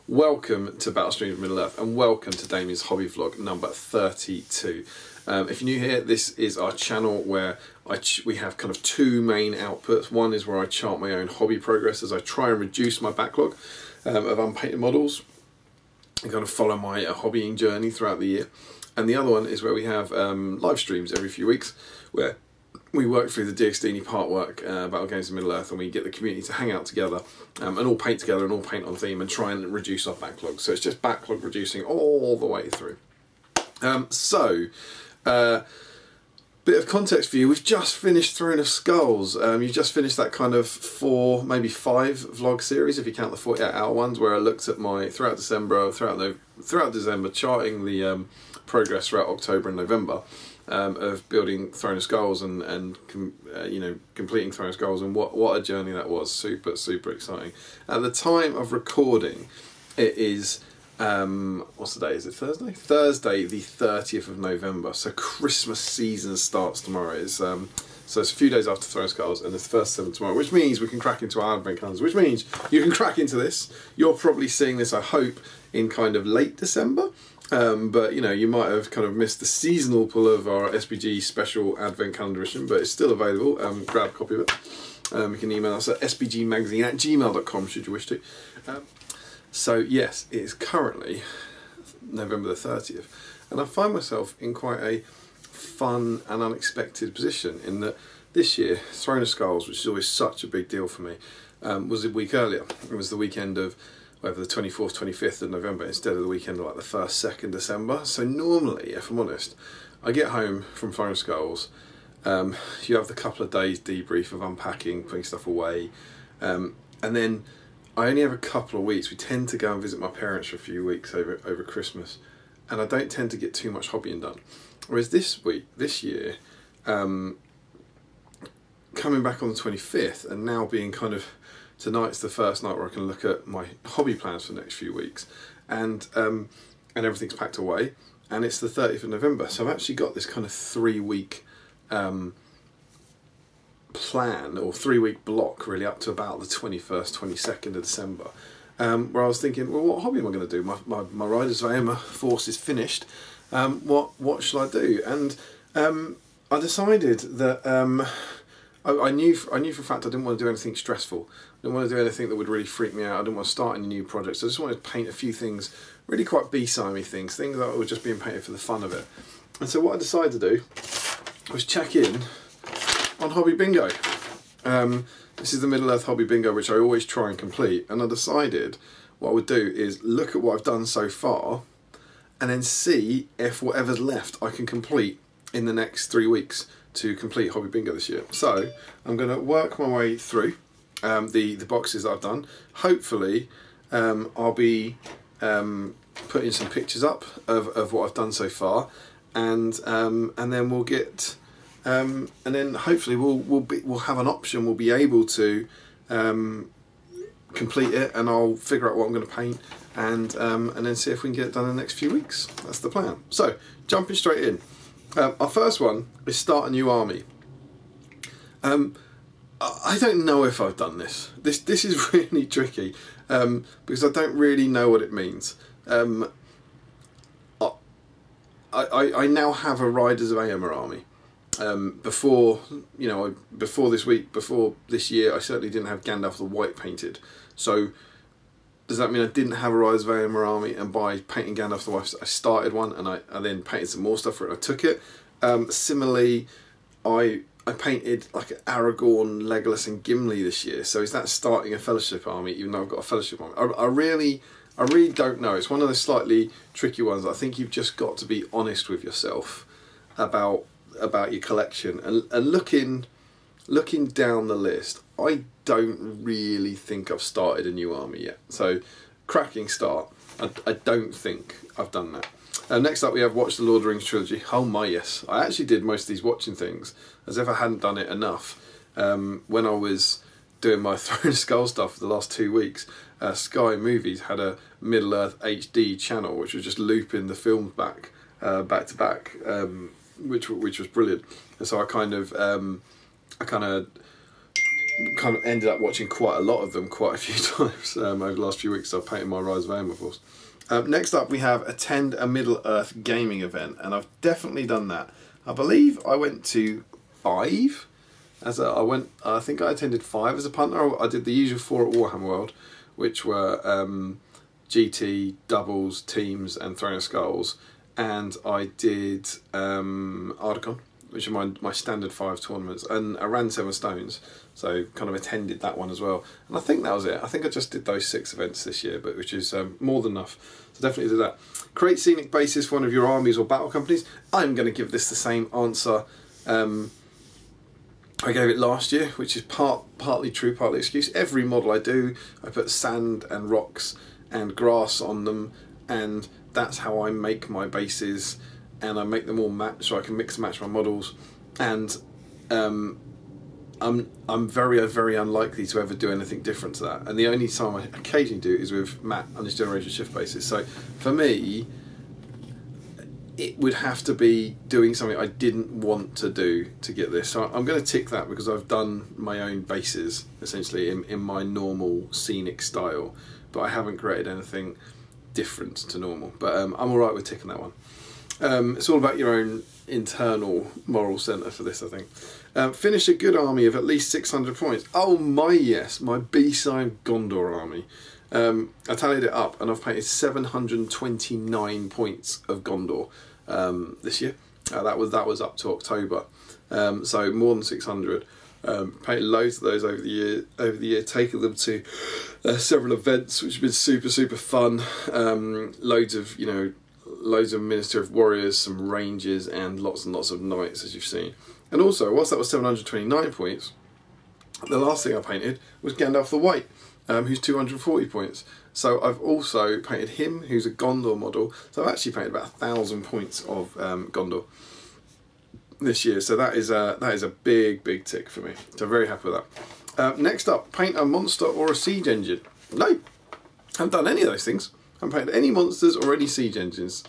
Welcome to Battle Streams of Middle-earth and welcome to Damian's hobby vlog number 32. If you're new here, this is our channel where we have kind of two main outputs. One is where I chart my own hobby progress as I try and reduce my backlog of unpainted models and kind of follow my hobbying journey throughout the year. And the other one is where we have live streams every few weeks where we work through the DXD part work, Battle Games of Middle-earth, and we get the community to hang out together and all paint together and all paint on theme and try and reduce our backlog. So it's just backlog reducing all the way through. Bit of context for you, we've just finished Throne of Skulls. You've just finished that kind of 4, maybe 5 vlog series, if you count the 48-hour ones, where I looked at my, throughout December charting the progress throughout October and November. Of building Throne of Skulls and you know, completing Throne of Skulls, and what a journey that was. Super exciting. At the time of recording, it is what's the day? Is it Thursday? Thursday, the 30th of November. So Christmas season starts tomorrow. It's so it's a few days after Throne of Skulls, and it's the first 7 tomorrow, which means we can crack into our advent calendars. Which means you can crack into this. You're probably seeing this, I hope, in kind of late December. But you know, you might have kind of missed the seasonal pull of our SBG special advent calendar edition, but it's still available. Grab a copy of it. You can email us at sbgmagazine@gmail.com should you wish to. So yes, it is currently November the 30th, and I find myself in quite a fun and unexpected position in that this year, Throne of Skulls, which is always such a big deal for me, was a week earlier. It was the weekend of over the 24th, 25th of November instead of the weekend of like the 1st, 2nd December. So normally, if I'm honest, I get home from Throne of Skulls, you have the couple of days debrief of unpacking, putting stuff away, and then I only have a couple of weeks. We tend to go and visit my parents for a few weeks over Christmas, and I don't tend to get too much hobbying done. Whereas this year, coming back on the 25th and now being kind of, tonight's the first night where I can look at my hobby plans for the next few weeks, and everything's packed away, and it's the 30th of November. So I've actually got this kind of 3-week plan, or 3-week block really, up to about the 21st, 22nd of December, where I was thinking, well, what hobby am I going to do? My Riders of Aomer force is finished. What shall I do? And I decided that I knew for a fact I didn't want to do anything stressful. I didn't want to do anything that would really freak me out. I didn't want to start any new projects. I just wanted to paint a few things, really quite B-simey things that were just being painted for the fun of it. And so what I decided to do was check in on Hobby Bingo. This is the Middle-earth Hobby Bingo, which I always try and complete. And I decided what I would do is look at what I've done so far and then see if whatever's left I can complete in the next 3 weeks to complete Hobby Bingo this year. So I'm going to work my way through the boxes that I've done. Hopefully I'll be putting some pictures up of what I've done so far, and then we'll get and then hopefully we'll have an option. We'll be able to complete it, and I'll figure out what I'm going to paint, and then see if we can get it done in the next few weeks. That's the plan. So jumping straight in. Our first one is start a new army. I don't know if I've done this. This is really tricky because I don't really know what it means. I now have a Riders of Aomer army. Before this year, I certainly didn't have Gandalf the White painted. So does that mean I didn't have a Riders of Aomer army, and by painting Gandalf the White I started one, and I then painted some more stuff for it and I took it? Similarly, I painted like Aragorn, Legolas and Gimli this year. So is that starting a Fellowship army, even though I've got a Fellowship army? I really don't know. It's one of the slightly tricky ones. I think you've just got to be honest with yourself about your collection, and looking down the list, I don't really think I've started a new army yet. So cracking start. I don't think I've done that. Next up we have Watch the Lord of the Rings trilogy. Oh my yes, I actually did most of these watching things as if I hadn't done it enough. When I was doing my Throne of Skulls stuff for the last 2 weeks, Sky Movies had a Middle-earth HD channel which was just looping the films back to back, which was brilliant. And so I kind of kind of ended up watching quite a lot of them quite a few times over the last few weeks. So I've painted my Rise of Aemon Force. Next up we have attend a Middle-earth gaming event, and I've definitely done that. I believe I went to 5. I think I attended 5 as a punter. I did the usual 4 at Warhammer World, which were GT, doubles, teams and Throne of Skulls, and I did Ardacon, which are my standard 5 tournaments, and I ran 7 Stones, so kind of attended that one as well. And I think that was it. I think I just did those 6 events this year, but which is more than enough. So definitely did that. Create scenic bases for one of your armies or battle companies. I'm going to give this the same answer I gave it last year, which is partly true, partly excuse. Every model I do, I put sand and rocks and grass on them, and that's how I make my bases, and I make them all match so I can mix and match my models. And I'm very, very unlikely to ever do anything different to that. And the only time I occasionally do is with Matt on his Generation Shift bases. So for me, it would have to be doing something I didn't want to do to get this. So I'm going to tick that because I've done my own bases essentially in my normal scenic style, but I haven't created anything different to normal. But I'm alright with ticking that one. It's all about your own internal moral centre for this, I think. Finish a good army of at least 600 points. Oh my yes, my B-side Gondor army. I tallied it up and I've painted 729 points of Gondor this year. That was up to October, so more than 600. Painted loads of those over the year, taken them to several events, which have been super fun. Loads of Minister of Warriors, some ranges, and lots of knights, as you've seen. And also, whilst that was 729 points, the last thing I painted was Gandalf the White, who's 240 points. So I've also painted him, who's a Gondor model. So I've actually painted about 1,000 points of Gondor this year. So that is a big tick for me. So I'm very happy with that. Next up, paint a monster or a siege engine. No, haven't done any of those things. I haven't painted any monsters or any siege engines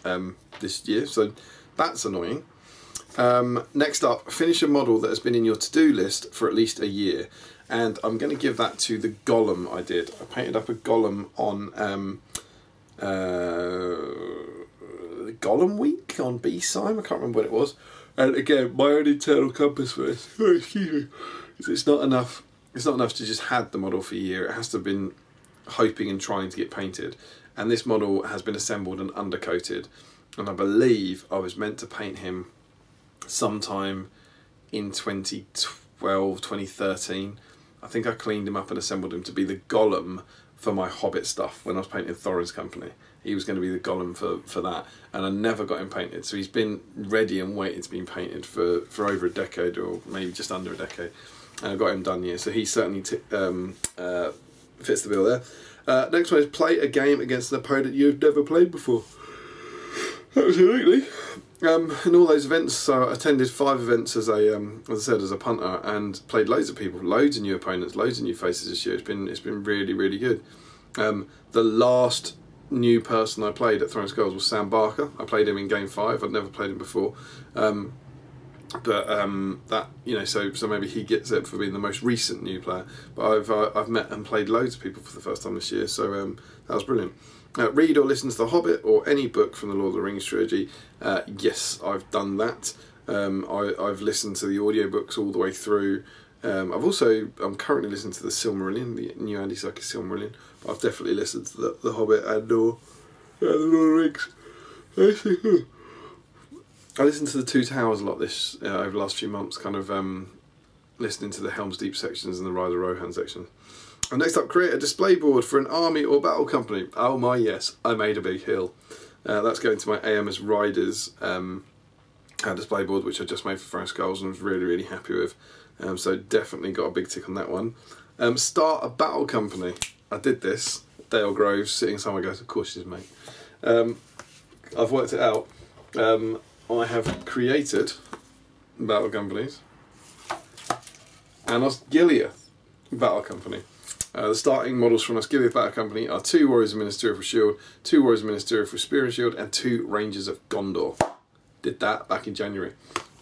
this year, so that's annoying. Next up, finish a model that has been in your to-do list for at least a year. And I'm going to give that to the Golem I did. I painted up a Golem on Golem Week on B-Sime. I can't remember what it was. And again, my own internal compass for this, excuse me, is it's not enough. It's not enough to just had the model for a year. It has to have been hoping and trying to get painted. And this model has been assembled and undercoated. And I believe I was meant to paint him sometime in 2012, 2013. I think I cleaned him up and assembled him to be the Golem for my Hobbit stuff when I was painting Thorin's company. He was going to be the Golem for that, and I never got him painted. So he's been ready and waiting to be painted for over a decade, or maybe just under a decade. And I got him done here, so he certainly fits the bill there. Next one is play a game against an opponent you've never played before. Absolutely. In all those events, so I attended 5 events as I said, as a punter, and played loads of people, loads of new opponents, loads of new faces this year. It's been really good. The last new person I played at Throne of Skulls was Sam Barker. I played him in game 5. I'd never played him before, that, you know, so maybe he gets it for being the most recent new player. But I've met and played loads of people for the first time this year, so that was brilliant. Read or listen to The Hobbit or any book from the Lord of the Rings trilogy. Yes, I've done that. I've listened to the audiobooks all the way through. I'm currently listening to the Silmarillion, the new Andy Serkis Silmarillion. But I've definitely listened to the Hobbit and or the Lord of the Rings. I listened to the Two Towers a lot this over the last few months, kind of listening to the Helm's Deep sections and the Ride of Rohan section. And next up, create a display board for an army or battle company. Oh my yes, I made a big hill. That's going to my AMS Riders display board, which I just made for Throne of Skulls and was really happy with. So definitely got a big tick on that one. Start a battle company. I did this. Dale Groves sitting somewhere goes, of course she's mate. I've worked it out. I have created battle companies and Osgiliath Battle Company. The starting models from Osgiliath Battle Company are 2 Warriors of Ministerial for Shield, 2 Warriors of Ministerial for Spear and Shield, and 2 Rangers of Gondor. Did that back in January,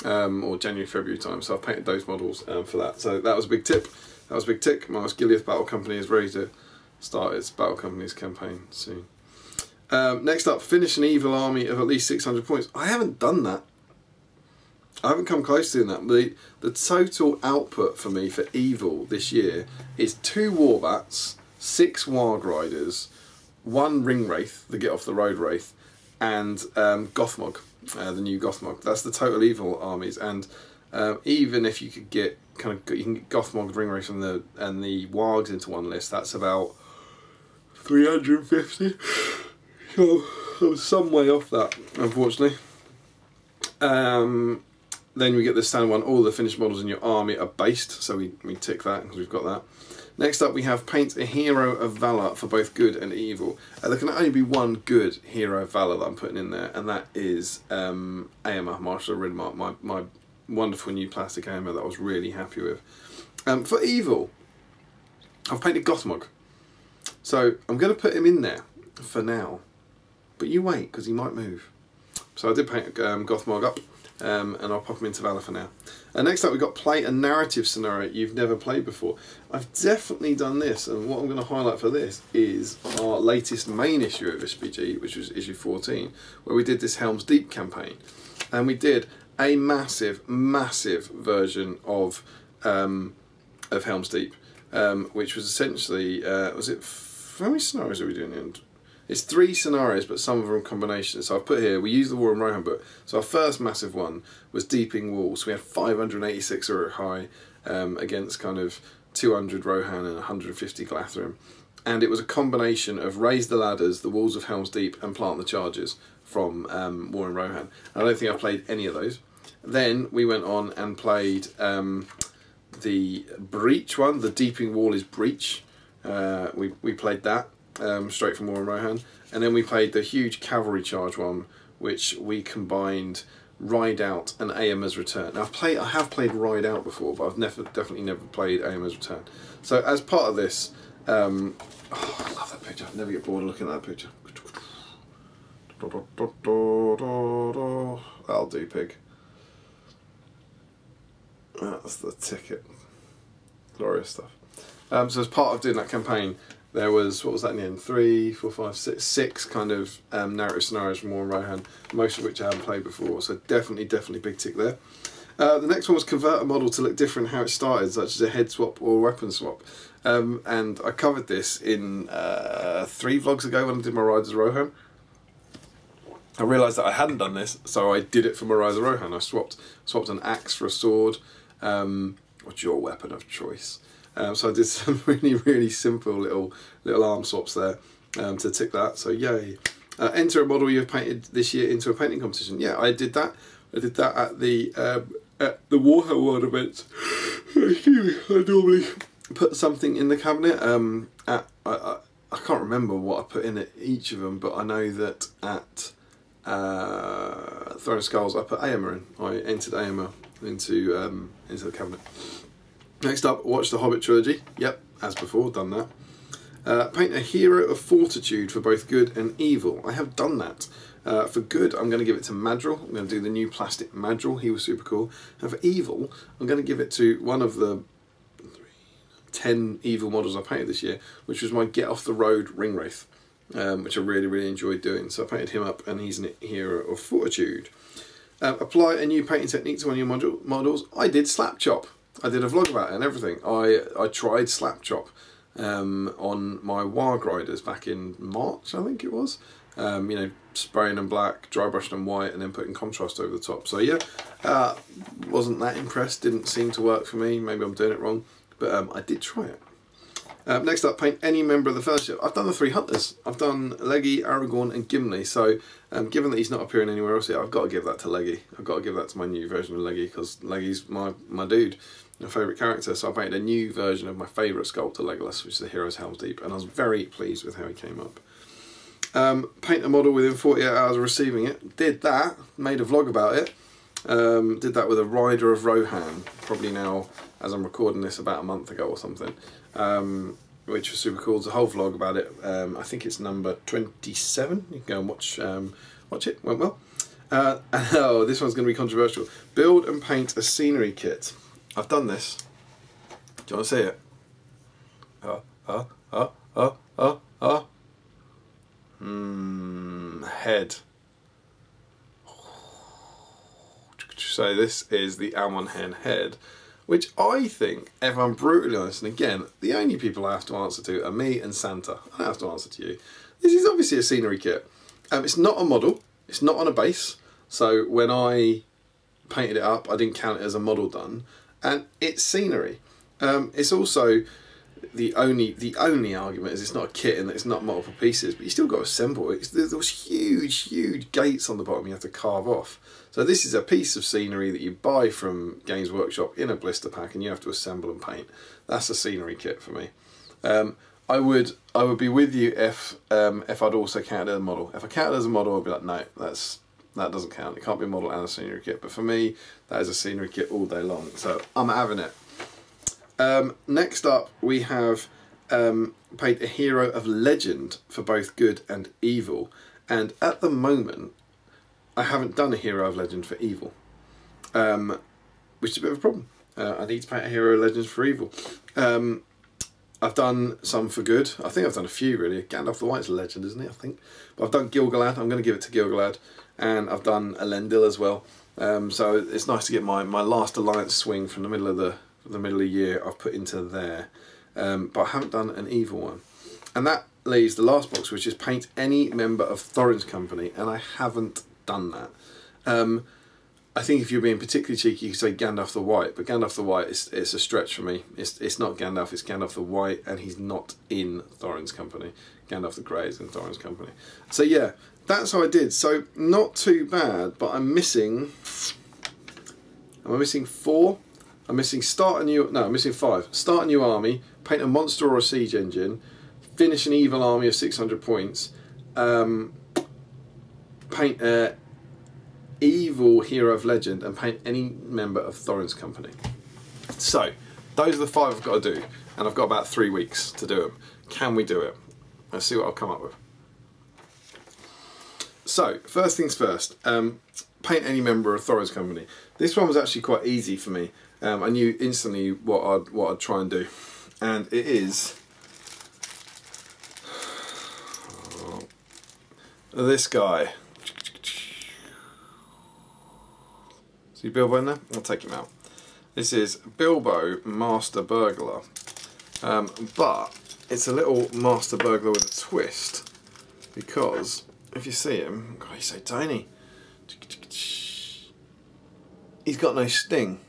or January, February time, so I've painted those models for that. So that was a big tip. that was a big tick. My Gileath Battle Company is ready to start its Battle Companies campaign soon. Next up, finish an evil army of at least 600 points. I haven't done that. I haven't come close to doing that. The total output for me for evil this year is 2 Warbats, 6 Warg Riders, 1 Ring Wraith, the Get Off the Road Wraith, and Gothmog, the new Gothmog. That's the total evil armies. And even if you could get you can get Gothmog, Ring Wraith, and the Wargs into one list, that's about 350. So I was some way off that, unfortunately. Then we get the standard one, all the finished models in your army are based, so we tick that because we've got that. Next up we have paint a hero of valour for both good and evil. There can only be one good hero of valour that I'm putting in there, and that is Aemma, Marshal of Ridmark, my wonderful new plastic Aemma that I was really happy with. For evil, I've painted Gothmog, so I'm going to put him in there for now, but you wait because he might move. So I did paint Gothmog up. And I'll pop them into Valor for now. Next up we've got play a narrative scenario you've never played before. I've definitely done this, and what I'm going to highlight for this is our latest main issue of SPG, which was issue 14, where we did this Helm's Deep campaign. And we did a massive version of Helm's Deep, which was essentially, how many scenarios are we doing in the end? It's 3 scenarios, but some of them are combinations. So I've put here, we used the War in Rohan book. So our first massive one was Deeping Walls. We had 586 high against kind of 200 Rohan and 150 Glathrim. And it was a combination of Raise the Ladders, the Walls of Helm's Deep, and Plant the Charges from War in Rohan. I don't think I played any of those. Then we went on and played the Breach one, the Deeping Wall is Breach. We played that. Straight from War in Rohan, and then we played the huge cavalry charge one, which we combined Ride Out and Aemma's Return. Now I have played Ride Out before, but I've definitely never played Aemma's Return. So as part of this, oh, I love that picture. I never get bored of looking at that picture. That'll do, pig. That's the ticket. Glorious stuff. So as part of doing that campaign, there was, what was that in the end? 3, 4, 5, 6, 6 kind of narrative scenarios from War in Rohan, most of which I haven't played before, so definitely big tick there. The next one was convert a model to look different how it started, such as a head swap or a weapon swap. And I covered this in 3 vlogs ago when I did my Riders of Rohan. I realised that I hadn't done this, so I did it for my Riders of Rohan. I swapped an axe for a sword. What's your weapon of choice? So I did some really simple little arm swaps there to tick that. So yay! Enter a model you've painted this year into a painting competition. Yeah, I did that. I did that at the Warhammer World event. Excuse me. I normally put something in the cabinet. I can't remember what I put in at each of them, but I know that at Throne of Skulls I put Aemma in. I entered Aemma into the cabinet. Next up, watch the Hobbit trilogy. Yep, as before, done that. Paint a hero of fortitude for both good and evil. I have done that. For good, I'm going to give it to Madril. I'm going to do the new plastic Madril. He was super cool. And for evil, I'm going to give it to one of the 10 evil models I painted this year, which was my Get Off the Road Ring Wraith, which I really enjoyed doing. So I painted him up, and he's a hero of fortitude. Apply a new painting technique to one of your models. I did slap chop. I did a vlog about it and everything. I tried slap chop on my Warg Riders back in March, I think it was. You know, spraying them black, dry brushing them white, and then putting contrast over the top. So yeah, wasn't that impressed. Didn't seem to work for me. Maybe I'm doing it wrong, but I did try it. Next up, paint any member of the Fellowship. I've done the 3 hunters. I've done Leggy, Aragorn, and Gimli. So given that he's not appearing anywhere else yet, I've got to give that to Leggy. I've got to give that to my new version of Leggy, because Leggy's my dude. My favourite character, so I painted a new version of my favourite sculptor, Legolas, which is the Hero's Helm's Deep, and I was very pleased with how he came up. Paint a model within 48 hours of receiving it. Did that, made a vlog about it. Did that with a Rider of Rohan, probably now, as I'm recording this, about a month ago or something, which was super cool. There's a whole vlog about it. I think it's number 27. You can go and watch it. Went well. Oh, this one's going to be controversial. Build and paint a scenery kit. I've done this. Do you want to see it? Head. So this is the Almond Hen head, which I think, if I'm brutally honest, and again, the only people I have to answer to are me and Santa. I don't have to answer to you. This is obviously a scenery kit. It's not a model. It's not on a base. So when I painted it up, I didn't count it as a model done. And it's scenery. It's also the only argument is it's not a kit and it's not multiple pieces, but you still got to assemble it. There's those huge gates on the bottom you have to carve off. So this is a piece of scenery that you buy from Games Workshop in a blister pack, and you have to assemble and paint. That's a scenery kit for me. I would be with you if I'd also counted as a model. If I counted as a model, I'd be like, no, that doesn't count. It can't be a model and a scenery kit. But for me, that is a scenery kit all day long. So I'm having it. Next up, we have paint a hero of legend for both good and evil. And at the moment, I haven't done a hero of legend for evil, which is a bit of a problem. I need to paint a hero of legend for evil. I've done some for good. I think I've done a few really. Gandalf the White's a legend, isn't it? I think. But I've done Gil-galad. I'm going to give it to Gil-galad. And I've done Elendil as well. So it's nice to get my last alliance swing from the middle of the year I've put into there. But I haven't done an evil one. And that leaves the last box, which is paint any member of Thorin's company, and I haven't done that. I think if you're being particularly cheeky, you could say Gandalf the White, but Gandalf the White it's a stretch for me. It's not Gandalf, it's Gandalf the White, and he's not in Thorin's company. Gandalf the Grey is in Thorin's company. So yeah, that's how I did. So not too bad, but I'm missing 4. I'm missing I'm missing 5. Start a new army, paint a monster or a siege engine, finish an evil army of 600 points, paint a evil hero of legend, and paint any member of Thorin's company. So those are the 5 I've got to do, and I've got about 3 weeks to do them. Can we do it? Let's see what I'll come up with. So first things first, paint any member of Thorin's company. This one was actually quite easy for me. I knew instantly what I'd try and do, and it is this guy. See Bilbo in there? I'll take him out. This is Bilbo Master Burglar, but it's a little Master Burglar with a twist, because if you see him, God, he's so tiny. He's got no sting,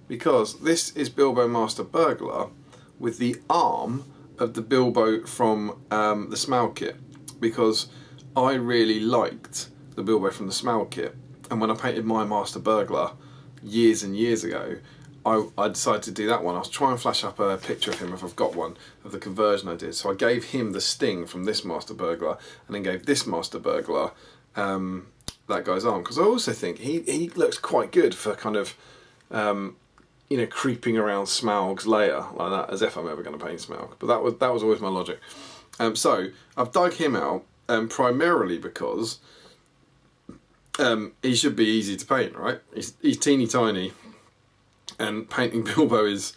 because this is Bilbo Master Burglar with the arm of the Bilbo from the Smaug kit, because I really liked the Bilbo from the Smaug kit, and when I painted my Master Burglar years and years ago, I decided to do that one. I was trying to flash up a picture of him if I've got one, of the conversion I did. So I gave him the sting from this Master Burglar, and then gave this Master Burglar that guy's arm, because I also think he looks quite good for kind of you know, creeping around Smaug's lair like that, as if I'm ever going to paint Smaug. But that was always my logic. So I've dug him out primarily because he should be easy to paint, right? He's teeny tiny, and painting Bilbo he's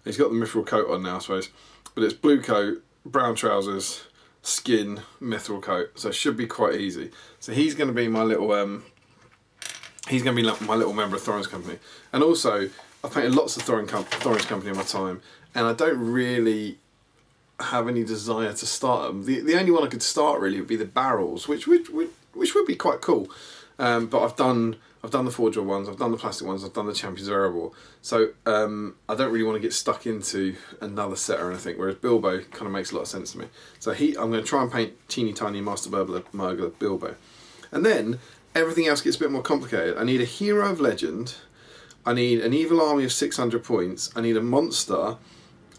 got the mithril coat on now, I suppose, but it's blue coat, brown trousers, skin, mithril coat, so it should be quite easy. So he's going to be my little like my little member of Thorin's company. And also I've painted lots of Thorin's company in my time, and I don't really have any desire to start them. The only one I could start really would be the barrels, which would be quite cool. But I've done the Forger ones, I've done the plastic ones, I've done the Champions of Erebor. So I don't really want to get stuck into another set or anything, whereas Bilbo kind of makes a lot of sense to me. So I'm going to try and paint teeny tiny Master Burglar Bilbo. And then everything else gets a bit more complicated. I need a hero of legend, I need an evil army of 600 points, I need a monster,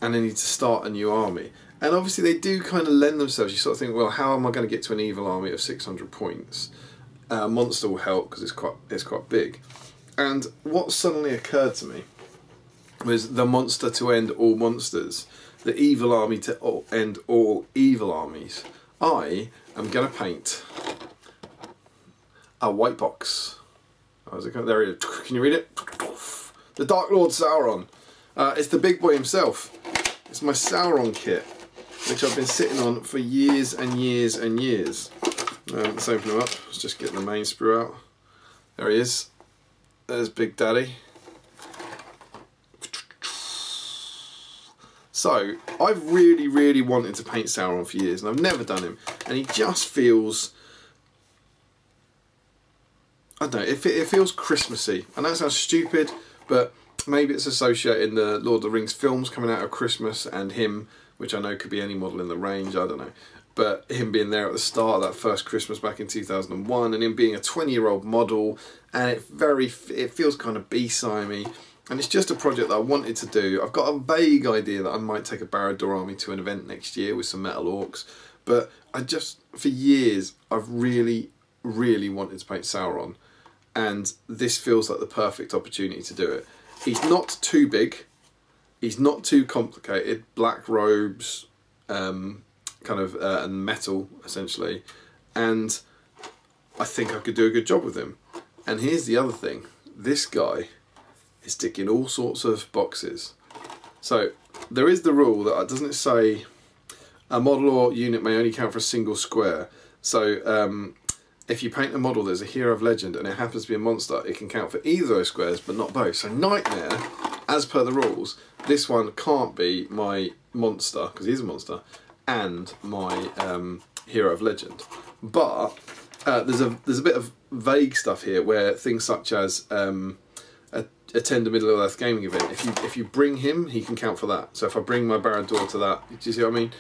and I need to start a new army. And obviously they do kind of lend themselves. You sort of think, well, how am I going to get to an evil army of 600 points? Monster will help because it's quite big. And what suddenly occurred to me was the monster to end all monsters, the evil army to end all evil armies. I am going to paint a white box. How's it going? There he is. Can you read it? The Dark Lord Sauron. It's the big boy himself. It's my Sauron kit, which I've been sitting on for years and years and years. Let's open him up. Let's just get the main sprue out. There he is. There's Big Daddy. So, I've really wanted to paint Sauron for years, and I've never done him. And he just feels... I don't know, it feels Christmassy. And that sounds stupid, but maybe it's associating the Lord of the Rings films coming out of Christmas and him, which I know could be any model in the range, I don't know. But him being there at the start of that first Christmas back in 2001, and him being a 20-year-old model, and it feels kind of B-simey. And it's just a project that I wanted to do. I've got a vague idea that I might take a Barad-dûr army to an event next year with some metal orcs. But for years, I've really wanted to paint Sauron. And this feels like the perfect opportunity to do it. He's not too big. He's not too complicated. Black robes, and metal, essentially. And I think I could do a good job with him. And here's the other thing. This guy is ticking all sorts of boxes. So there is the rule that, doesn't it say a model or unit may only count for a single square? So if you paint a model that's a hero of legend and it happens to be a monster, it can count for either of those squares but not both. So Nightmare, as per the rules, this one can't be my monster, because he's a monster, and my hero of legend. But there's a bit of vague stuff here where things such as attend a Middle Earth gaming event. If you bring him, he can count for that. So if I bring my Barad-dûr to that, do you see what I mean?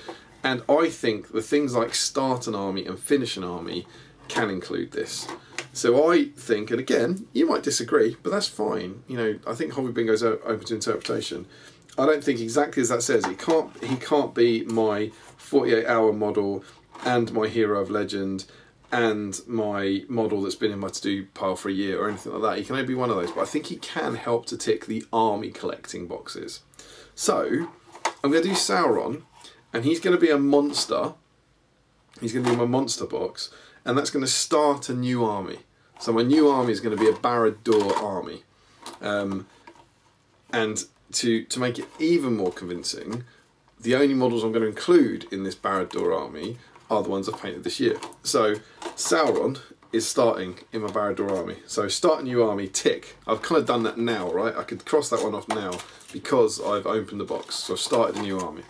And I think the things like start an army and finish an army can include this. So I think, and again, you might disagree, but that's fine. You know, I think Hobby Bingo's open to interpretation. I don't think exactly as that says. He can't be my 48-hour model and my hero of legend and my model that's been in my to-do pile for a year or anything like that. He can only be one of those, but I think he can help to tick the army collecting boxes. So I'm going to do Sauron, and he's going to be a monster. He's going to be in my monster box, and that's going to start a new army. So my new army is going to be a Barad-dûr army. And to make it even more convincing, the only models I'm going to include in this Barad-dûr army are the ones I've painted this year. So Sauron is starting in my Barad-dûr army. So start a new army, tick. I've kind of done that now, right? I could cross that one off now because I've opened the box. So I've started a new army.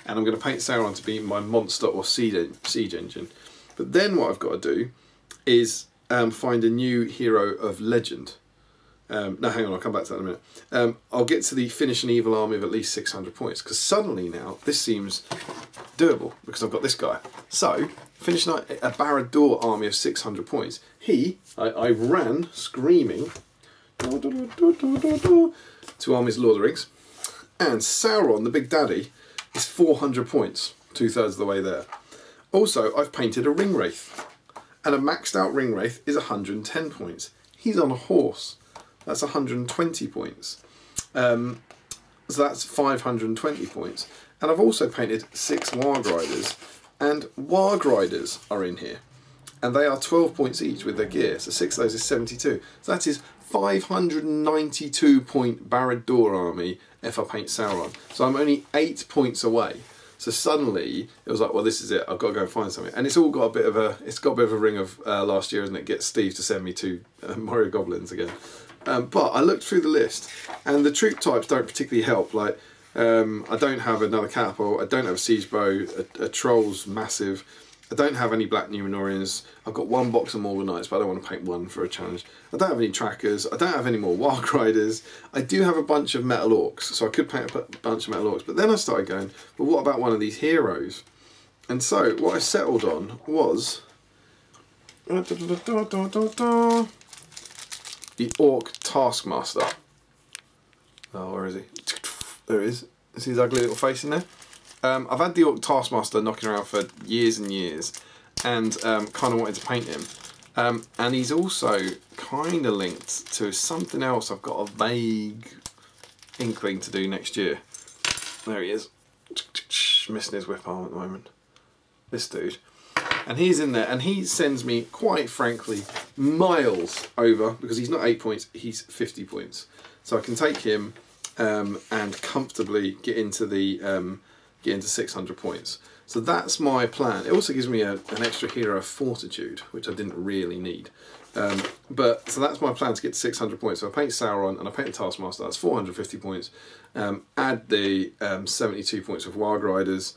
And I'm going to paint Sauron to be my monster or siege engine. But then what I've got to do is find a new hero of legend. No, hang on, I'll come back to that in a minute. I'll get to the finish an evil army of at least 600 points, because suddenly now this seems doable because I've got this guy. So, finish a Barad-dûr army of 600 points. I ran screaming to armies of Lord of the Rings, and Sauron, the Big Daddy, is 400 points, 2/3 of the way there. Also, I've painted a Ring Wraith, and a maxed out Ring Wraith is 110 points. He's on a horse. That's 120 points. So that's 520 points. And I've also painted 6 Warg Riders, and Warg Riders are in here. And they are 12 points each with their gear, so 6 of those is 72. So that is 592 point Barad-dûr army if I paint Sauron. So I'm only 8 points away. So suddenly it was like, well, this is it. I've got to go and find something, and it's got a bit of a ring of last year, isn't it? Get Steve to send me to Moria Goblins again. But I looked through the list, and the troop types don't particularly help. Like, I don't have another catapult. I don't have a siege bow. A troll's massive. I don't have any black Numenorians. I've got 1 box of Morgul Knights, but I don't want to paint 1 for a challenge. I don't have any trackers. I don't have any more Warg Riders. I do have a bunch of metal orcs, so I could paint a bunch of metal orcs. But then I started going, well, what about one of these heroes? And so what I settled on was the Orc Taskmaster. Oh, where is he? There he is. Is his ugly little face in there? I've had the Orc Taskmaster knocking around for years and years, and kind of wanted to paint him. And he's also kind of linked to something else I've got a vague inkling to do next year. There he is. Missing his whip arm at the moment. This dude. And he's in there, and he sends me, quite frankly, miles over, because he's not 8 points, he's 50 points. So I can take him and comfortably get into the 600 points. So that's my plan. It also gives me an extra hero of fortitude, which I didn't really need. But so that's my plan, to get to 600 points. So I paint Sauron and I paint the Taskmaster. That's 450 points. Add the 72 points of Wild Riders,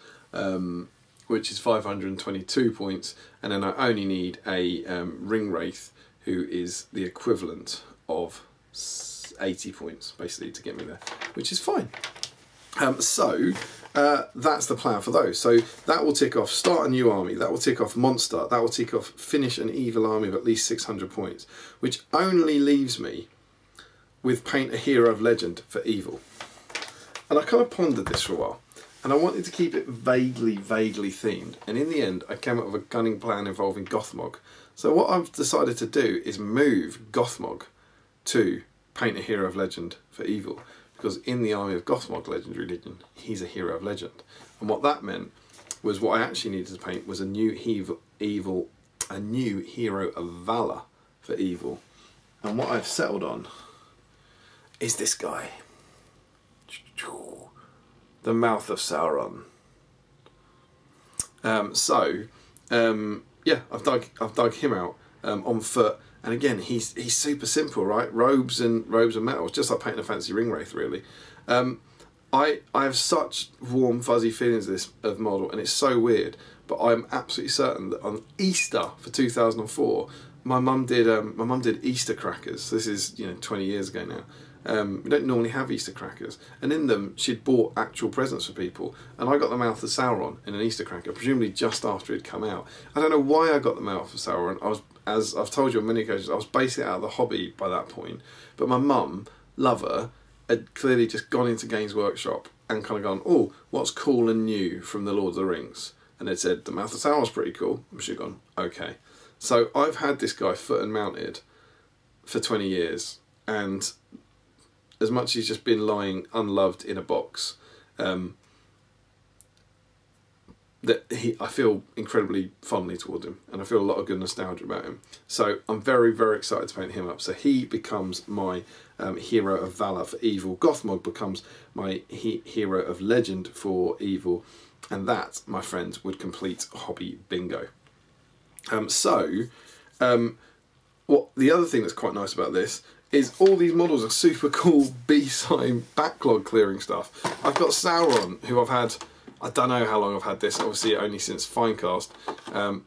which is 522 points, and then I only need a Ring Wraith, who is the equivalent of 80 points, basically, to get me there, which is fine. So that's the plan for those. So that will tick off start a new army, that will tick off monster, that will tick off finish an evil army of at least 600 points, which only leaves me with paint a hero of legend for evil. And I kind of pondered this for a while, and I wanted to keep it vaguely themed, and in the end I came up with a gunning plan involving Gothmog. So what I've decided to do is move Gothmog to paint a hero of legend for evil, because in the army of Gothmog Legendary Legion, he's a hero of legend. And what that meant was, what I actually needed to paint was a new hero of valor for evil. And what I've settled on is this guy, the Mouth of Sauron. Yeah, I've dug him out on foot. And again, he's super simple, right? Robes and metals, just like painting a fancy Ring Wraith, really. I have such warm, fuzzy feelings of model, and it's so weird. But I'm absolutely certain that on Easter for 2004, my mum did Easter crackers. This is 20 years ago now. We don't normally have Easter crackers, and in them she'd bought actual presents for people, and I got the Mouth of Sauron in an Easter cracker, presumably just after it'd come out. I don't know why I got the Mouth of Sauron. As I've told you on many occasions, I was basically out of the hobby by that point, but my mum, lover, had clearly just gone into Games Workshop and kind of gone, oh, what's cool and new from the Lord of the Rings? And they'd said, the Mouth of Sauron's pretty cool. And she'd gone, okay. So I've had this guy foot and mounted for 20 years, and as much as he's just been lying unloved in a box, I feel incredibly fondly toward him, and I feel a lot of good nostalgia about him. So I'm very, very excited to paint him up. So he becomes my hero of valor for evil. Gothmog becomes my hero of legend for evil, and that, my friends, would complete hobby bingo. What the other thing that's quite nice about this is all these models are super cool B-side backlog clearing stuff. I've got Sauron, who I've had, I don't know how long I've had this, obviously only since Finecast,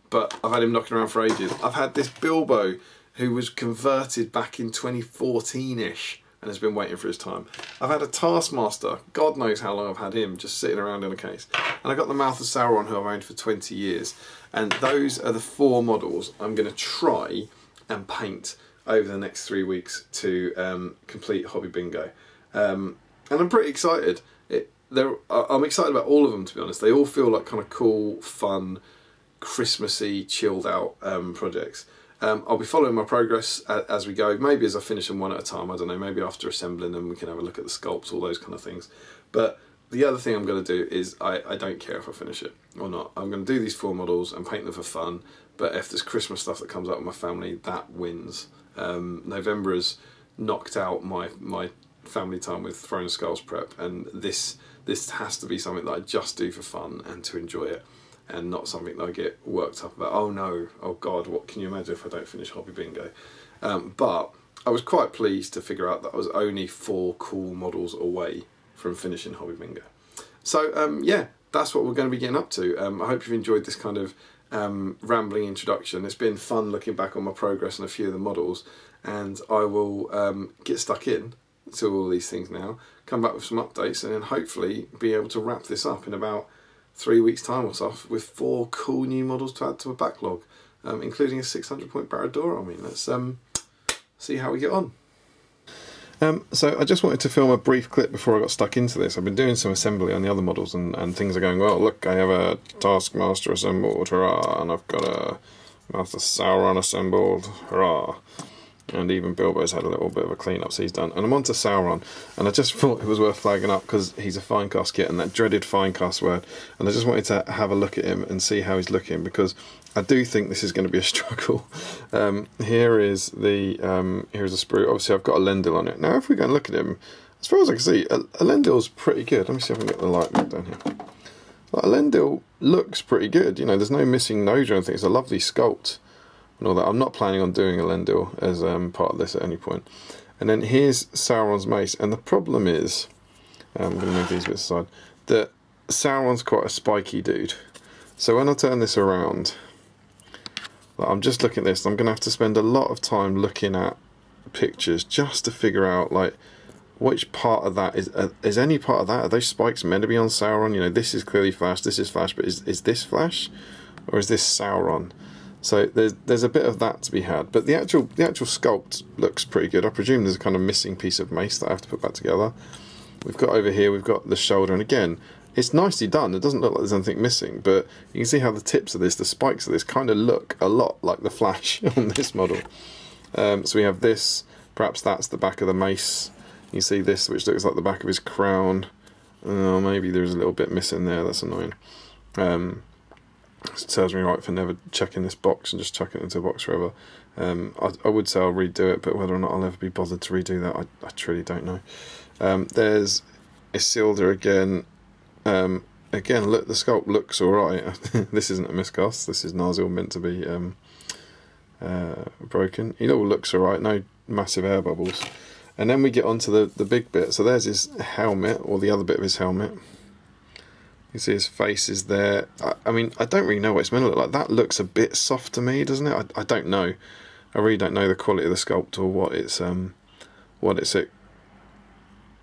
but I've had him knocking around for ages. I've had this Bilbo, who was converted back in 2014-ish and has been waiting for his time. I've had a Taskmaster, God knows how long I've had him, just sitting around in a case. And I got the Mouth of Sauron, who I've owned for 20 years. And those are the 4 models I'm going to try and paint over the next 3 weeks to complete hobby bingo. And I'm pretty excited. I'm excited about all of them, to be honest. They all feel like kind of cool, fun, Christmassy, chilled out projects. I'll be following my progress as we go. Maybe as I finish them one at a time, I don't know, maybe after assembling them we can have a look at the sculpts, all those kind of things. But the other thing I'm going to do is, I don't care if I finish it or not. I'm going to do these 4 models and paint them for fun, but if there's Christmas stuff that comes up with my family, that wins. November has knocked out my family time with Throne of Skulls prep, and this has to be something that I just do for fun and to enjoy it, and not something that I get worked up about. Oh no, oh god, what can you imagine if I don't finish hobby bingo? But I was quite pleased to figure out that I was only 4 cool models away from finishing hobby bingo. So yeah, that's what we're going to be getting up to. I hope you've enjoyed this kind of rambling introduction. It's been fun looking back on my progress on a few of the models, and I will get stuck in to all these things now, come back with some updates, and then hopefully be able to wrap this up in about 3 weeks time or so with 4 cool new models to add to a backlog, including a 600 point Barad-dûr army. Let's see how we get on. So I just wanted to film a brief clip before I got stuck into this. I've been doing some assembly on the other models, and things are going well. Look, I have a Taskmaster assembled, hurrah, and I've got a Mouth of Sauron assembled, hurrah. And even Bilbo's had a little bit of a clean up, so he's done. And I'm on to Sauron, and I just thought it was worth flagging up because he's a Finecast kit, and that dreaded Finecast word. And I just wanted to have a look at him and see how he's looking, because I do think this is going to be a struggle. Here is the here's a sprue. Obviously, I've got a Lendil on it. Now, if we go and look at him, as far as I can see, Elendil's pretty good. Let me see if I can get the light down here. Like, Elendil looks pretty good. You know, there's no missing nose or anything. It's a lovely sculpt and all that. I'm not planning on doing Elendil as part of this at any point. And then here's Sauron's mace. And the problem is, I'm going to move these bits aside, that Sauron's quite a spiky dude. So when I turn this around, like, I'm just looking at this. I'm going to have to spend a lot of time looking at pictures just to figure out, like, which part of that is any part of that? Are those spikes meant to be on Sauron? You know, this is clearly Flash, this is Flash, but is this Flash or is this Sauron? So there's a bit of that to be had. But the actual sculpt looks pretty good. I presume there's a kind of missing piece of mace that I have to put back together. We've got over here, we've got the shoulder, and again, it's nicely done. It doesn't look like there's anything missing, but you can see how the tips of this, the spikes of this, kind of look a lot like the Flash on this model. So we have this, perhaps that's the back of the mace. You see this, which looks like the back of his crown. Oh, maybe there's a little bit missing there. That's annoying. It serves me right for never checking this box and just chucking it into a box forever. I would say I'll redo it, but whether or not I'll ever be bothered to redo that, I truly don't know. There's Isildur again. Again, look, the sculpt looks alright. This isn't a miscast. This is Narsil meant to be broken. It all looks alright. No massive air bubbles. And then we get onto the big bit. So there's his helmet, or the other bit of his helmet. You see his face is there. I mean, I don't really know what it's meant to look like. That looks a bit soft to me, doesn't it? I don't know. I really don't know the quality of the sculpt or what it's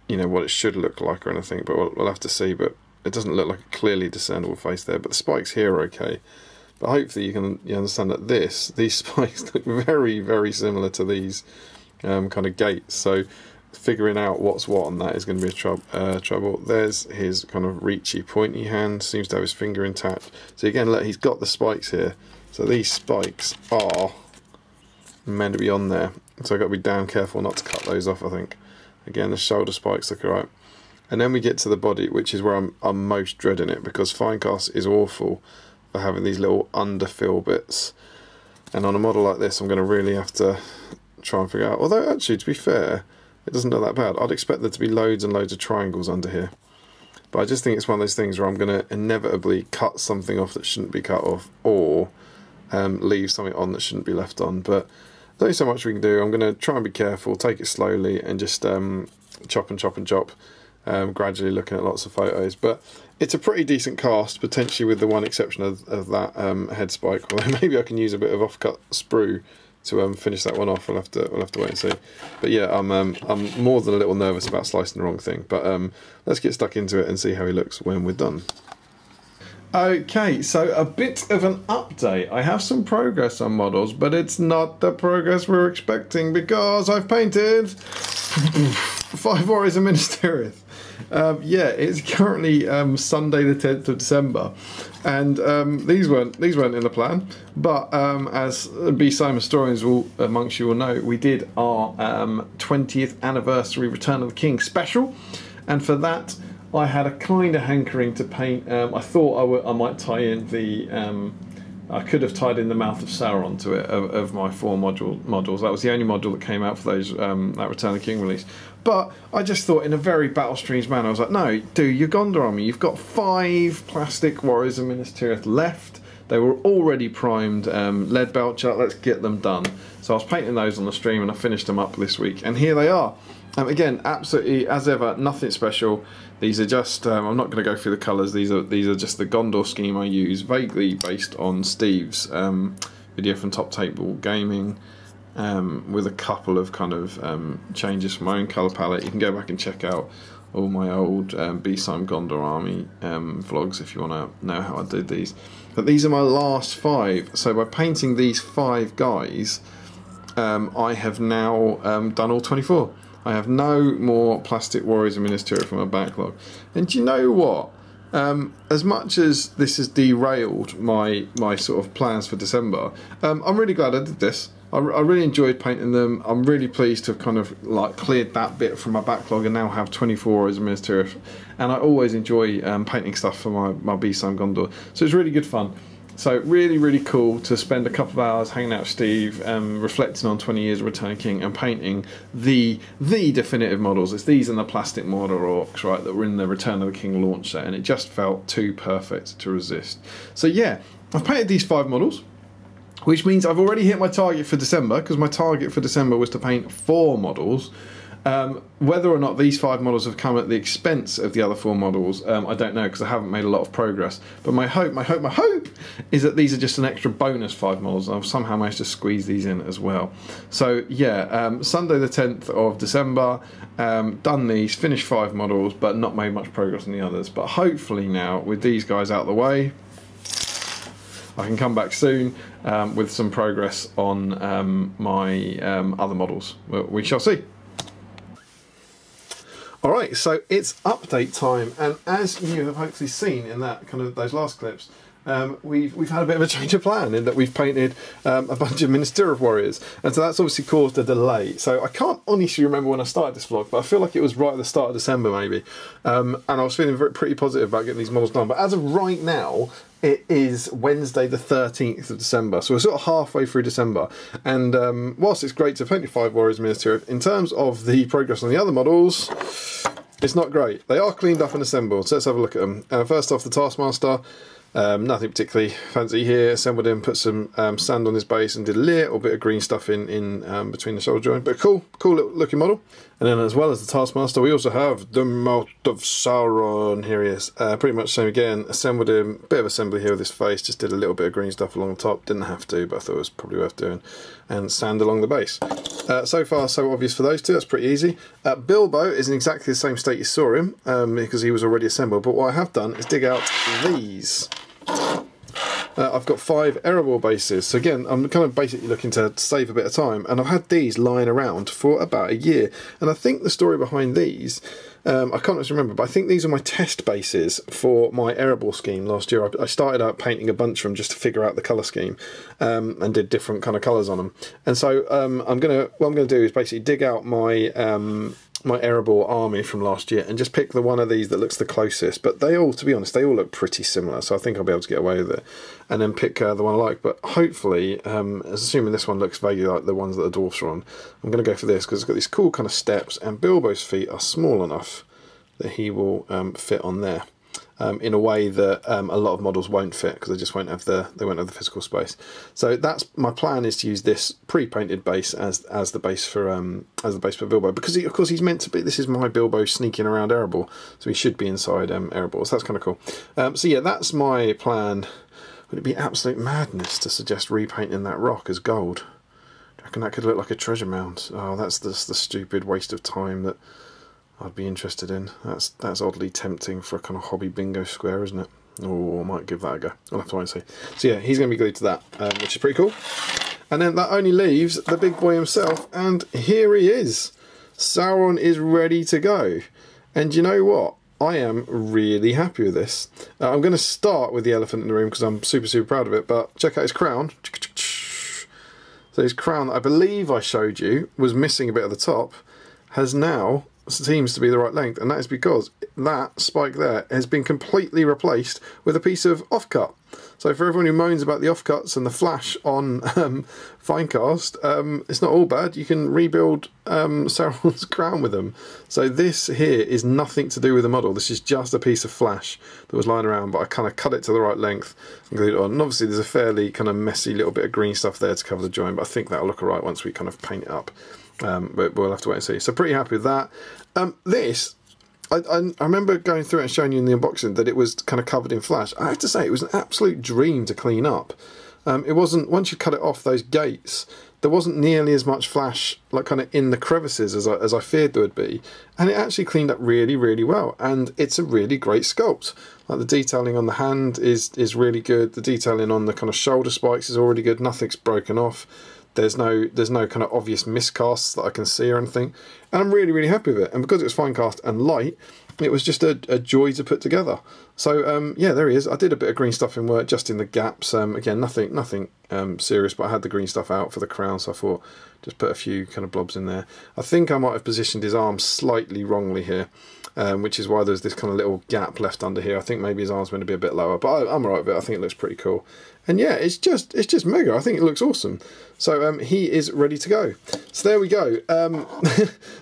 you know, what it should look like or anything. But we'll have to see. But it doesn't look like a clearly discernible face there. But the spikes here are okay. But hopefully you understand that these spikes look very, very similar to these kind of gates, so figuring out what's what on that is going to be a trouble. There's his kind of reachy, pointy hand, seems to have his finger intact. So again, look, he's got the spikes here. So these spikes are meant to be on there. So I've got to be damn careful not to cut those off, I think. Again, the shoulder spikes look alright. And then we get to the body, which is where I'm most dreading it, because Finecast is awful for having these little underfill bits. And on a model like this, I'm going to really have to try and figure out. Although actually, to be fair, it doesn't look that bad. I'd expect there to be loads and loads of triangles under here, but I just think it's one of those things where I'm going to inevitably cut something off that shouldn't be cut off, or leave something on that shouldn't be left on. But there's only so much we can do. I'm going to try and be careful, take it slowly, and just chop and chop and chop, gradually looking at lots of photos. But it's a pretty decent cast, potentially with the one exception of that head spike. Although maybe I can use a bit of offcut sprue to finish that one off. We'll have to wait and see. But yeah, I'm more than a little nervous about slicing the wrong thing. But let's get stuck into it and see how he looks when we're done. Okay, so a bit of an update. I have some progress on models, but it's not the progress we're expecting because I've painted 5 Warriors of Minas Tirith. Yeah, it's currently Sunday the 10th of December, and these weren't in the plan, but as B-Sime historians amongst you will know, we did our 20th anniversary Return of the King special, and for that I had a kind of hankering to paint. I thought I might tie in the I could have tied in the Mouth of Sauron to it of my 4 modules. That was the only module that came out for those that Return of the King release. But I just thought, in a very Battle Streams manner, I was like, no, do your Gondor army. You've got 5 plastic Warriors of Minas Tirith left. They were already primed, lead belcher. Let's get them done. So I was painting those on the stream, and I finished them up this week. And here they are. Again, absolutely, as ever, nothing special. These are just, I'm not going to go through the colours. These are just the Gondor scheme I use, vaguely based on Steve's video from Top Table Gaming, with a couple of kind of changes from my own colour palette. You can go back and check out all my old B-Sime Gondor Army vlogs if you want to know how I did these. But these are my last 5. So by painting these 5 guys, I have now done all 24. I have no more plastic Warriors of Minas Tirith from my backlog. And do you know what? As much as this has derailed my sort of plans for December, I'm really glad I did this. I really enjoyed painting them. I'm really pleased to have kind of like cleared that bit from my backlog and now have 24 Warriors of Minas Tirith. And I always enjoy painting stuff for my B-Sime Gondor. So it's really good fun. So really, really cool to spend a couple of hours hanging out with Steve, reflecting on 20 years of Return of the King and painting the definitive models. It's these and the plastic model orcs, right, that were in the Return of the King launch set, and it just felt too perfect to resist. So yeah, I've painted these 5 models, which means I've already hit my target for December, because my target for December was to paint 4 models. Whether or not these 5 models have come at the expense of the other 4 models, I don't know, because I haven't made a lot of progress. But my hope is that these are just an extra bonus 5 models, and I've somehow managed to squeeze these in as well. So yeah, Sunday the 10th of December, done these, finished 5 models, but not made much progress on the others. But hopefully now, with these guys out of the way, I can come back soon with some progress on my other models. We shall see. Alright, so it's update time, and as you have hopefully seen in that kind of those last clips, we've had a bit of a change of plan in that we've painted a bunch of Ministerial Warriors, and so that's obviously caused a delay. So I can't honestly remember when I started this vlog, but I feel like it was right at the start of December maybe, and I was feeling pretty positive about getting these models done. But as of right now, it is Wednesday the 13th of December, so we're sort of halfway through December, and whilst it's great to paint 5 Warriors Ministerial, in terms of the progress on the other models, it's not great. They are cleaned up and assembled, so let's have a look at them. First off, the Taskmaster. Nothing particularly fancy here. Assembled him, put some sand on his base, and did a little bit of green stuff in between the shoulder joint. But cool looking model. And then, as well as the Taskmaster, we also have the Mouth of Sauron. Here he is. Pretty much same again. Assembled him, bit of assembly here with his face. Just did a little bit of green stuff along the top. Didn't have to, but I thought it was probably worth doing. And sand along the base. So far, so obvious for those two. That's pretty easy. Bilbo is in exactly the same state you saw him, because he was already assembled. But what I have done is dig out these. I've got 5 Erebor bases, so again I'm kind of basically looking to save a bit of time, and I've had these lying around for about a year, and I think the story behind these, I can't actually remember, but I think these are my test bases for my Erebor scheme last year. I started out painting a bunch of them just to figure out the colour scheme, and did different kind of colours on them, and so what I'm gonna do is basically dig out my my Erebor army from last year and just pick the one of these that looks the closest. But they all, to be honest, they all look pretty similar, so I think I'll be able to get away with it. And then pick the one I like. But hopefully, assuming this one looks vaguely like the ones that the dwarfs are on, I'm going to go for this because it's got these cool kind of steps, and Bilbo's feet are small enough that he will fit on there. In a way that a lot of models won't fit because they just won't have the physical space. So that's my plan, is to use this pre-painted base as the base for Bilbo, because of course he's meant to be. This is my Bilbo sneaking around Erebor, so he should be inside Erebor. So that's kind of cool. So yeah, that's my plan. Would it be absolute madness to suggest repainting that rock as gold? Do you reckon that could look like a treasure mound? Oh, that's just the stupid waste of time that I'd be interested in. That's oddly tempting for a kind of hobby bingo square, isn't it? Oh, I might give that a go. I'll have to wait and see. So yeah, he's going to be glued to that, which is pretty cool. And then that only leaves the big boy himself, and here he is. Sauron is ready to go. And you know what? I am really happy with this. I'm going to start with the elephant in the room because I'm super, super proud of it, but check out his crown. So his crown that I believe I showed you was missing a bit at the top has now seems to be the right length, and that is because that spike there has been completely replaced with a piece of offcut. So for everyone who moans about the offcuts and the flash on Finecast, it's not all bad. You can rebuild Sauron's crown with them. So this here is nothing to do with the model. This is just a piece of flash that was lying around, but I kind of cut it to the right length and glued it on. And obviously there's a fairly kind of messy little bit of green stuff there to cover the joint, but I think that'll look alright once we kind of paint it up. But we'll have to wait and see. So pretty happy with that. This, I remember going through it and showing you in the unboxing that it was kind of covered in flash. I have to say, it was an absolute dream to clean up. It wasn't, once you cut it off those gates, there wasn't nearly as much flash like kind of in the crevices as I feared there would be, and it actually cleaned up really, really well, and it's a really great sculpt. Like the detailing on the hand is really good, the detailing on the kind of shoulder spikes is already good, nothing's broken off. There's no kind of obvious miscasts that I can see or anything, and I'm really, really happy with it. And because it was fine cast and light, it was just a joy to put together. So yeah, there he is. I did a bit of green stuffing work just in the gaps. Again, nothing serious, but I had the green stuff out for the crown, so I thought just put a few kind of blobs in there. I think I might have positioned his arm slightly wrongly here, which is why there's this kind of little gap left under here. I think maybe his arm's meant to be a bit lower, but I'm alright with it. I think it looks pretty cool. And yeah, it's just mega. I think it looks awesome. So he is ready to go. So there we go.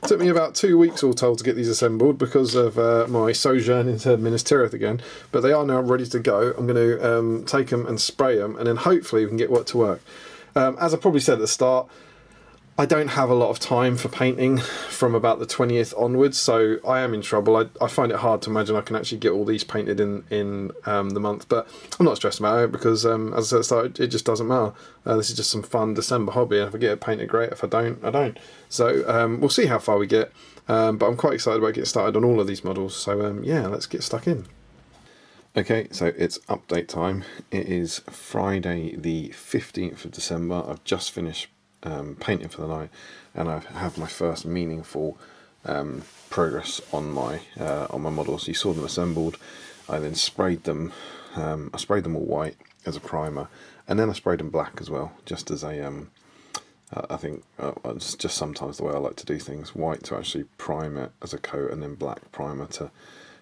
Took me about 2 weeks all told to get these assembled because of my sojourn into Minas Tirith again. But they are now ready to go. I'm going to take them and spray them, and then hopefully we can get to work. As I probably said at the start, I don't have a lot of time for painting from about the 20th onwards, so I am in trouble. I find it hard to imagine I can actually get all these painted in the month, but I'm not stressed about it because, as I said at the start, it just doesn't matter. This is just some fun December hobby, and if I get it painted, great. If I don't, I don't. So we'll see how far we get, but I'm quite excited about getting started on all of these models, so yeah, let's get stuck in. Okay, so it's update time. It is Friday the 15th of December. I've just finished painting for the night, and I have my first meaningful progress on my models. You saw them assembled. I then sprayed them. I sprayed them all white as a primer, and then I sprayed them black as well, just as a I think it's just sometimes the way I like to do things. White to actually prime it as a coat, and then black primer to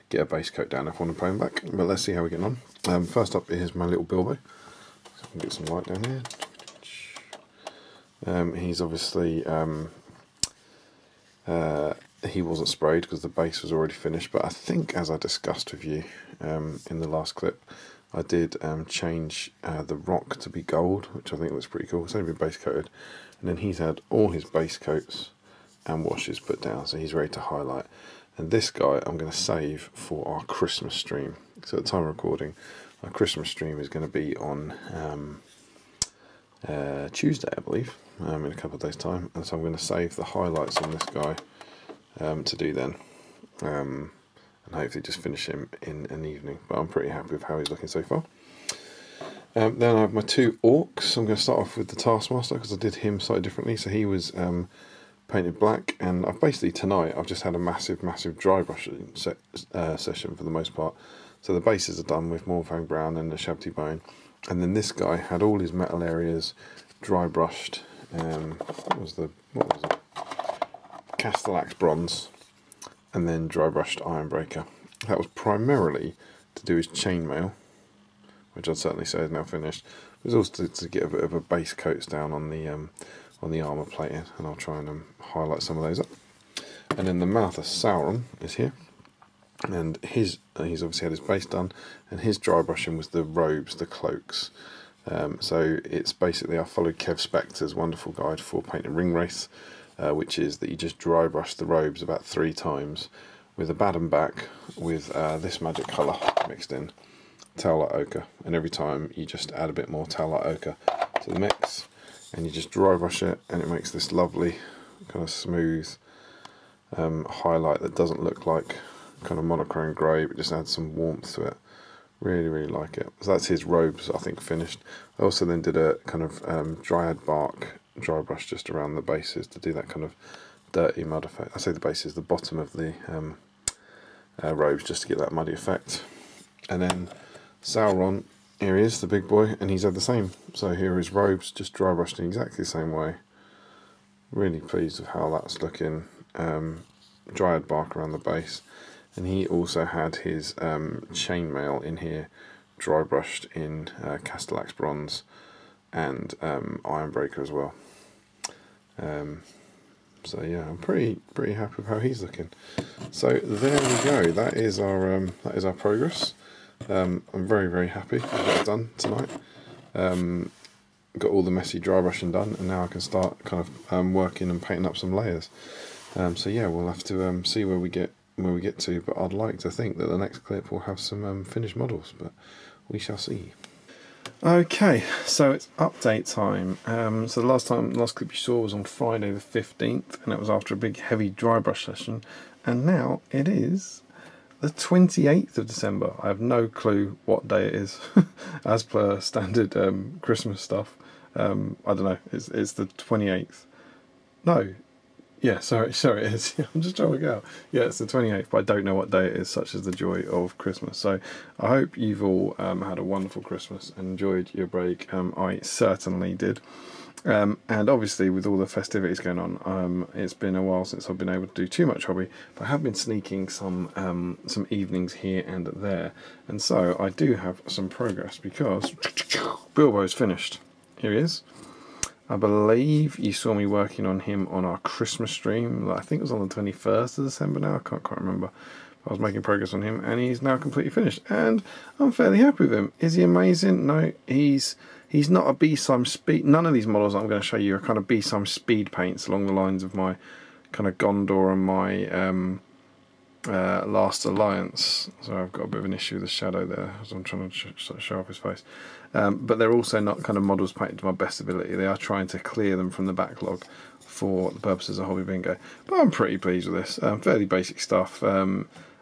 get a base coat down if I want to paint back. But let's see how we get on. First up, here's my little Bilbo. So I can get some light down here. He's obviously he wasn't sprayed because the base was already finished, but I think, as I discussed with you in the last clip, I did change the rock to be gold, which I think looks pretty cool. It's only been base coated, and then he's had all his base coats and washes put down, so he's ready to highlight. And this guy I'm going to save for our Christmas stream. So at the time of recording, our Christmas stream is going to be on Tuesday, I believe, in a couple of days' time, and so I'm going to save the highlights on this guy to do then, and hopefully just finish him in an evening. But I'm pretty happy with how he's looking so far. Then I have my two orcs. I'm going to start off with the Taskmaster because I did him slightly differently. So he was painted black, and I've basically tonight I've just had a massive dry brushing session for the most part. So the bases are done with Morvang Brown and the Shabty Bone. And then this guy had all his metal areas dry brushed. What was it? Castellax Bronze, and then dry brushed Ironbreaker. That was primarily to do his chainmail, which I'd certainly say is now finished. It was also to get a bit of a base coats down on the armour plating, and I'll try and highlight some of those up. And then the mouth of Sauron is here. And he's obviously had his base done, and his dry brushing was the robes, the cloaks. So it's basically, I followed Kev Spector's wonderful guide for painting ring wraiths, which is that you just dry brush the robes about 3 times with a bad and back with this magic colour mixed in, Taillight Ochre, and every time you just add a bit more Taillight Ochre to the mix, and you just dry brush it, and it makes this lovely kind of smooth highlight that doesn't look like kind of monochrome grey, but just adds some warmth to it. Really like it. So that's his robes, I think, finished. I also then did a kind of dryad bark dry brush just around the bases to do that kind of dirty mud effect. I say the bases, the bottom of the robes, just to get that muddy effect. And then Sauron, here he is, the big boy, and he's had the same. So here are his robes, just dry brushed in exactly the same way. Really pleased with how that's looking. Dryad bark around the base. And he also had his chainmail in here, dry brushed in Castellax Bronze and Ironbreaker as well. So yeah, I'm pretty happy with how he's looking. So there we go. That is our progress. I'm very happy with what I've done tonight. Got all the messy dry brushing done, and now I can start kind of working and painting up some layers. So yeah, we'll have to see where we get to, but I'd like to think that the next clip will have some finished models, but we shall see. Okay, so it's update time. So the last clip you saw was on Friday the 15th, and it was after a big heavy dry brush session, and now it is the 28th of December. I have no clue what day it is, as per standard Christmas stuff. I don't know, it's the 28th. No, Yeah, sorry it is. I'm just trying to work out. Yeah, it's the 28th, but I don't know what day it is, such as the joy of Christmas. So I hope you've all had a wonderful Christmas and enjoyed your break. I certainly did. And obviously with all the festivities going on, it's been a while since I've been able to do too much hobby, but I have been sneaking some evenings here and there. And so I do have some progress because Bilbo's finished. Here he is. I believe you saw me working on him on our Christmas stream. I think it was on the 21st of December now. I can't quite remember. I was making progress on him, and he's now completely finished. And I'm fairly happy with him. Is he amazing? No, he's not a B-Sim speed. None of these models I'm going to show you are kind of B-Sim speed paints along the lines of my kind of Gondor and my Last Alliance. So I've got a bit of an issue with the shadow there as I'm trying to show off his face. But they're also not kind of models painted to my best ability. They are trying to clear them from the backlog for the purposes of Hobby Bingo. But I'm pretty pleased with this. Fairly basic stuff.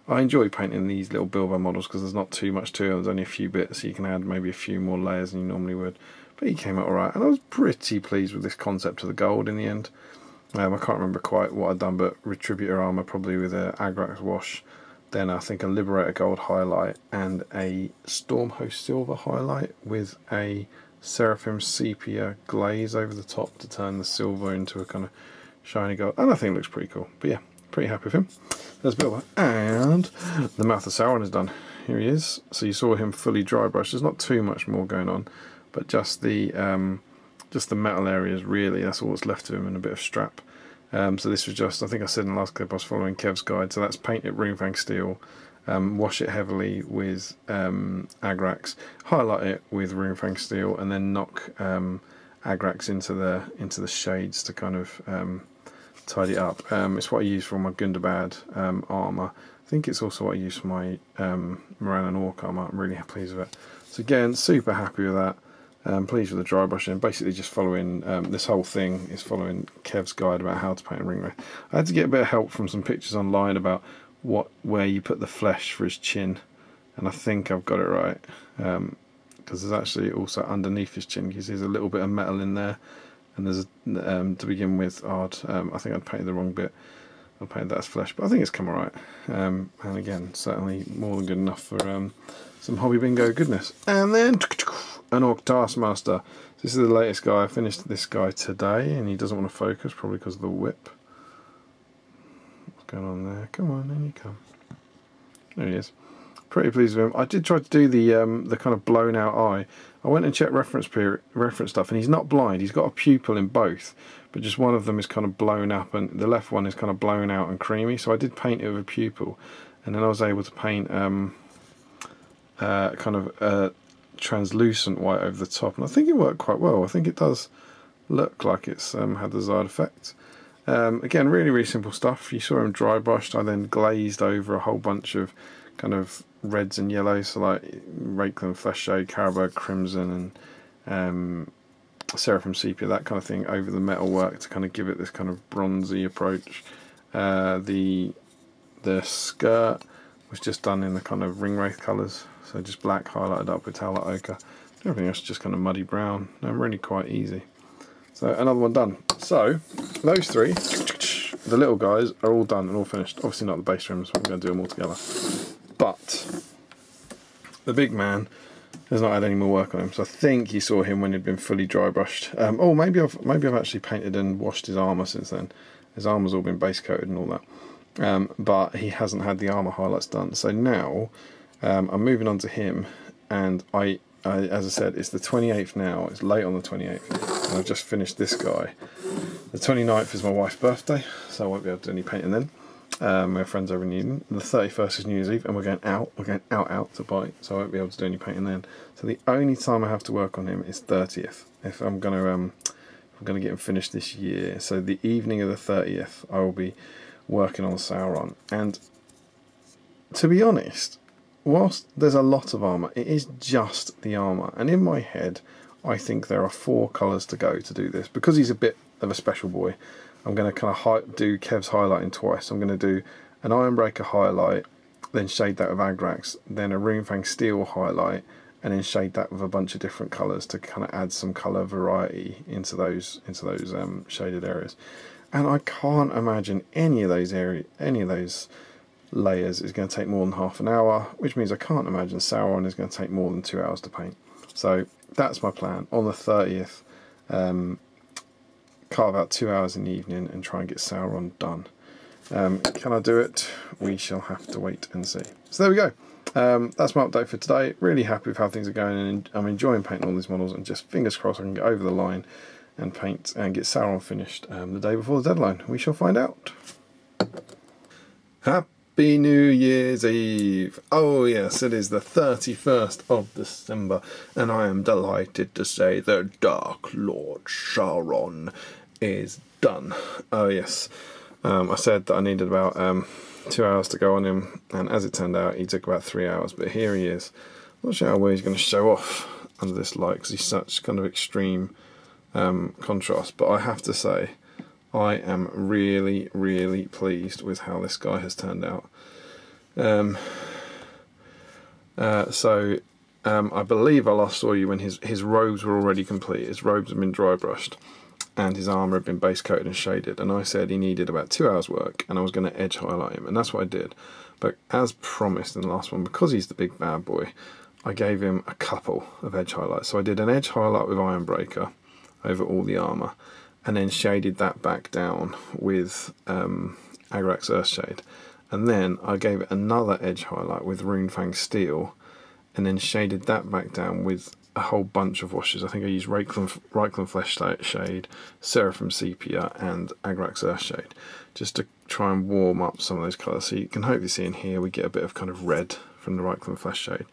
I enjoy painting these little Bilbo models because there's not too much to them. There's only a few bits, so you can add maybe a few more layers than you normally would. But he came out alright, and I was pretty pleased with this concept of the gold in the end. I can't remember quite what I'd done, but Retributor armour probably with a Agrax wash. Then I think a Liberator gold highlight and a Stormhost silver highlight with a Seraphim sepia glaze over the top to turn the silver into a kind of shiny gold. And I think it looks pretty cool. But yeah, pretty happy with him. There's Bilbo. And the Mouth of Sauron is done. Here he is. So you saw him fully dry brushed. There's not too much more going on, but just the metal areas really. That's all that's left of him, and a bit of strap. So this was just, I think I said in the last clip, I was following Kev's guide. So that's paint it Runefang steel, wash it heavily with Agrax, highlight it with Runefang steel, and then knock Agrax into the shades to kind of tidy it up. It's what I use for my Gundabad armour. I think it's also what I use for my Moran and Orc armour. I'm really pleased with it. So again, super happy with that. Pleased with the dry brushing. Basically just following, this whole thing is following Kev's guide about how to paint a ring wraith. I had to get a bit of help from some pictures online about where you put the flesh for his chin, and I think I've got it right, because there's actually also underneath his chin, because there's a little bit of metal in there, and there's to begin with, I think I'd painted the wrong bit. I painted that as flesh, but I think it's come alright. And again, certainly more than good enough for some Hobby Bingo goodness. And then an Orc Taskmaster. This is the latest guy. I finished this guy today, and he doesn't want to focus, probably because of the whip. What's going on there? Come on, in you come. There he is. Pretty pleased with him. I did try to do the kind of blown out eye. I went and checked reference stuff, and he's not blind. He's got a pupil in both, but just one of them is kind of blown up, and the left one is kind of blown out and creamy. So I did paint it with a pupil, and then I was able to paint kind of translucent white over the top, and I think it worked quite well. I think it does look like it's had the desired effect. Again, really simple stuff. You saw him dry brushed. I then glazed over a whole bunch of kind of reds and yellows, so like Rakeland Flesh Shade, Carroburg Crimson, and Seraphim Sepia, that kind of thing, over the metal work to kind of give it this kind of bronzy approach. The skirt was just done in the kind of ring wraith colours, so just black highlighted up with Talent Ochre. Everything else just kind of muddy brown. Really quite easy. So another one done. So those three, the little guys, are all done and all finished. Obviously not the base rims, we're going to do them all together. But the big man has not had any more work on him, so I think you saw him when he'd been fully dry brushed. Oh, maybe I've actually painted and washed his armour since then. His armour's all been base coated and all that, but he hasn't had the armour highlights done. So now I'm moving on to him, and I as I said, it's the 28th now. It's late on the 28th, and I've just finished this guy. The 29th is my wife's birthday, so I won't be able to do any painting then. We're friends over in Newton. The 31st is New Year's Eve, and we're going out to bite, so I won't be able to do any painting then. So the only time I have to work on him is 30th, if I'm gonna get him finished this year. So the evening of the 30th, I will be working on Sauron. And to be honest, whilst there's a lot of armour, it is just the armour. And in my head, I think there are 4 colours to go to do this. Because he's a bit of a special boy, I'm going to kind of do Kev's highlighting twice. I'm going to do an Ironbreaker highlight, then shade that with Agrax, then a Runefang Steel highlight, and then shade that with a bunch of different colours to kind of add some colour variety into those shaded areas. and I can't imagine any of those layers is going to take more than half an hour, which means I can't imagine Sauron is going to take more than 2 hours to paint. So that's my plan. On the 30th, carve out 2 hours in the evening and try and get Sauron done. Can I do it? We shall have to wait and see. So there we go. That's my update for today. Really happy with how things are going, and I'm enjoying painting all these models, and just fingers crossed I can get over the line and paint and get Sauron finished the day before the deadline. We shall find out. Happy New Year's Eve! Oh yes, it is the 31st of December, and I am delighted to say that Dark Lord Sauron is done. Oh yes, I said that I needed about 2 hours to go on him, and as it turned out he took about 3 hours, but here he is. I'm not sure how well he's going to show off under this light because he's such kind of extreme contrast, but I have to say I am really, really pleased with how this guy has turned out. I believe I last saw you when his robes were already complete. His robes had been dry brushed and his armour had been base coated and shaded, and I said he needed about 2 hours work and I was going to edge highlight him, and that's what I did. But as promised in the last one, because he's the big bad boy, I gave him a couple of edge highlights. So I did an edge highlight with Ironbreaker over all the armour, and then shaded that back down with Agrax Earthshade, and then I gave it another edge highlight with Runefang Steel, and then shaded that back down with a whole bunch of washes. I think I used Reikland Flesh Shade, Seraphim Sepia and Agrax Earthshade, just to try and warm up some of those colours. So you can hopefully see in here we get a bit of kind of red from the Reikland Flesh Shade,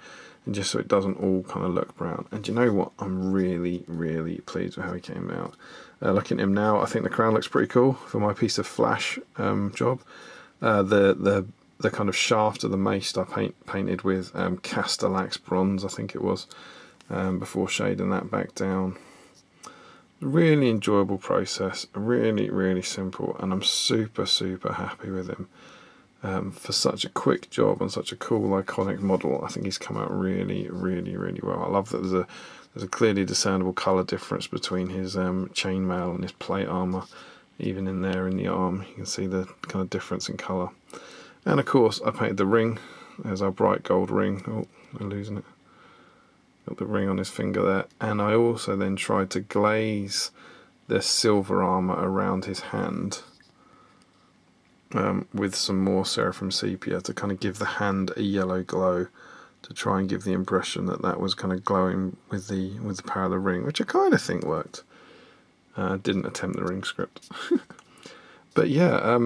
and just so it doesn't all kind of look brown. And do you know what? I'm really, really pleased with how he came out. Looking at him now, I think the crown looks pretty cool for my piece of flash job. The kind of shaft of the mace I painted with Castellax bronze, I think it was, before shading that back down. Really enjoyable process, really, really simple, and I'm super, super happy with him. For such a quick job and such a cool iconic model, I think he's come out really, really, really well. I love that there's a clearly discernible colour difference between his chainmail and his plate armour. Even in there in the arm, you can see the kind of difference in colour. And of course, I painted the ring. There's our bright gold ring. Oh, I'm losing it. Got the ring on his finger there. And I also then tried to glaze the silver armour around his hand with some more Seraphim Sepia to kind of give the hand a yellow glow, to try and give the impression that that was kind of glowing with the power of the ring, which I kind of think worked. Didn't attempt the ring script, but yeah,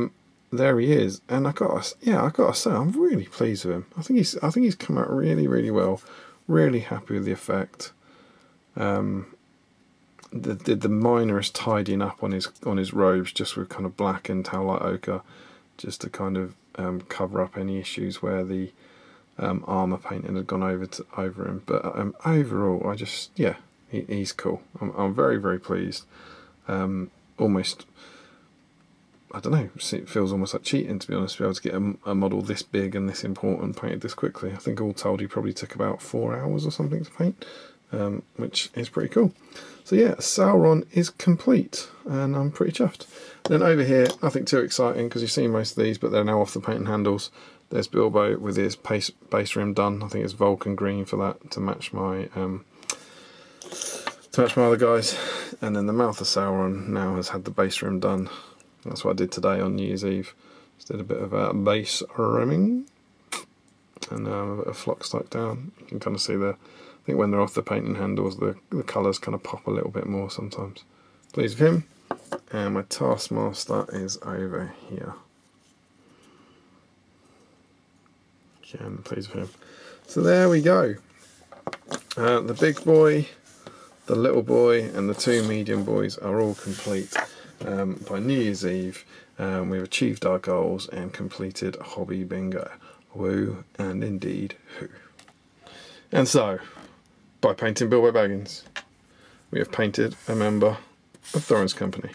there he is, and I gotta say, I'm really pleased with him. I think he's come out really, really well. Really happy with the effect. The minorest tidying up on his robes, just with kind of black and Towlight ochre, just to kind of cover up any issues where the armour painting had gone over him. But overall, he's cool. I'm very, very pleased. Almost, I don't know, it feels almost like cheating, to be honest, to be able to get a model this big and this important painted this quickly. I think all told he probably took about 4 hours or something to paint, which is pretty cool. So yeah, Sauron is complete, and I'm pretty chuffed. Then over here, nothing too exciting because you've seen most of these, but they're now off the painting handles. There's Bilbo with his base rim done. I think it's Vulcan green for that, to match my other guys. And then the mouth of Sauron now has had the base rim done. That's what I did today on New Year's Eve. Just did a bit of base rimming, and a bit of flock stuck down. You can kind of see I think when they're off the painting handles, the colours kind of pop a little bit more sometimes. Pleased with him. And my Taskmaster is over here. Again, pleased with him. So there we go. The big boy, the little boy, and the two medium boys are all complete. By New Year's Eve, we've achieved our goals and completed Hobby Bingo. Woo and indeed who. And so, by painting Bilbo Baggins, we have painted a member of Thorin's company.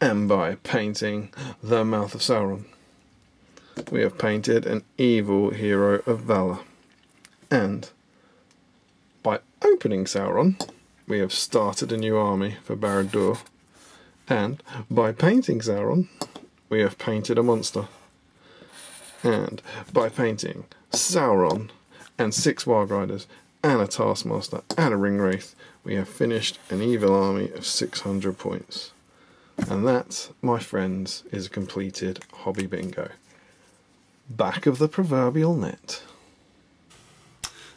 And by painting the mouth of Sauron, we have painted an evil hero of Valor. And by opening Sauron, we have started a new army for Barad-dûr. And by painting Sauron, we have painted a monster. And by painting Sauron and 6 Wild Riders and a Taskmaster and a Ringwraith, we have finished an evil army of 600 points. And that, my friends, is a completed hobby bingo. Back of the proverbial net.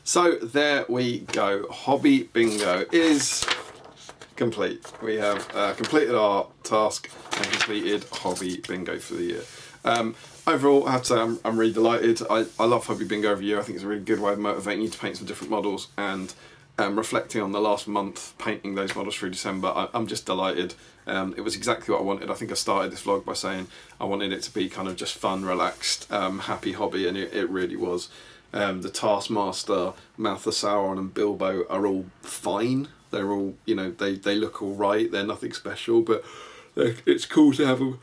So there we go. Hobby bingo is complete. We have completed our task and completed hobby bingo for the year. Overall, I have to say I'm really delighted. I love hobby bingo every year. I think it's a really good way of motivating you to paint some different models, and reflecting on the last month painting those models through December, I'm just delighted. It was exactly what I wanted. I think I started this vlog by saying I wanted it to be kind of just fun, relaxed, happy hobby, and it really was. The Taskmaster, Mouth of Sauron and Bilbo are all fine. They're all, you know, they look all right. They're nothing special, but it's cool to have them,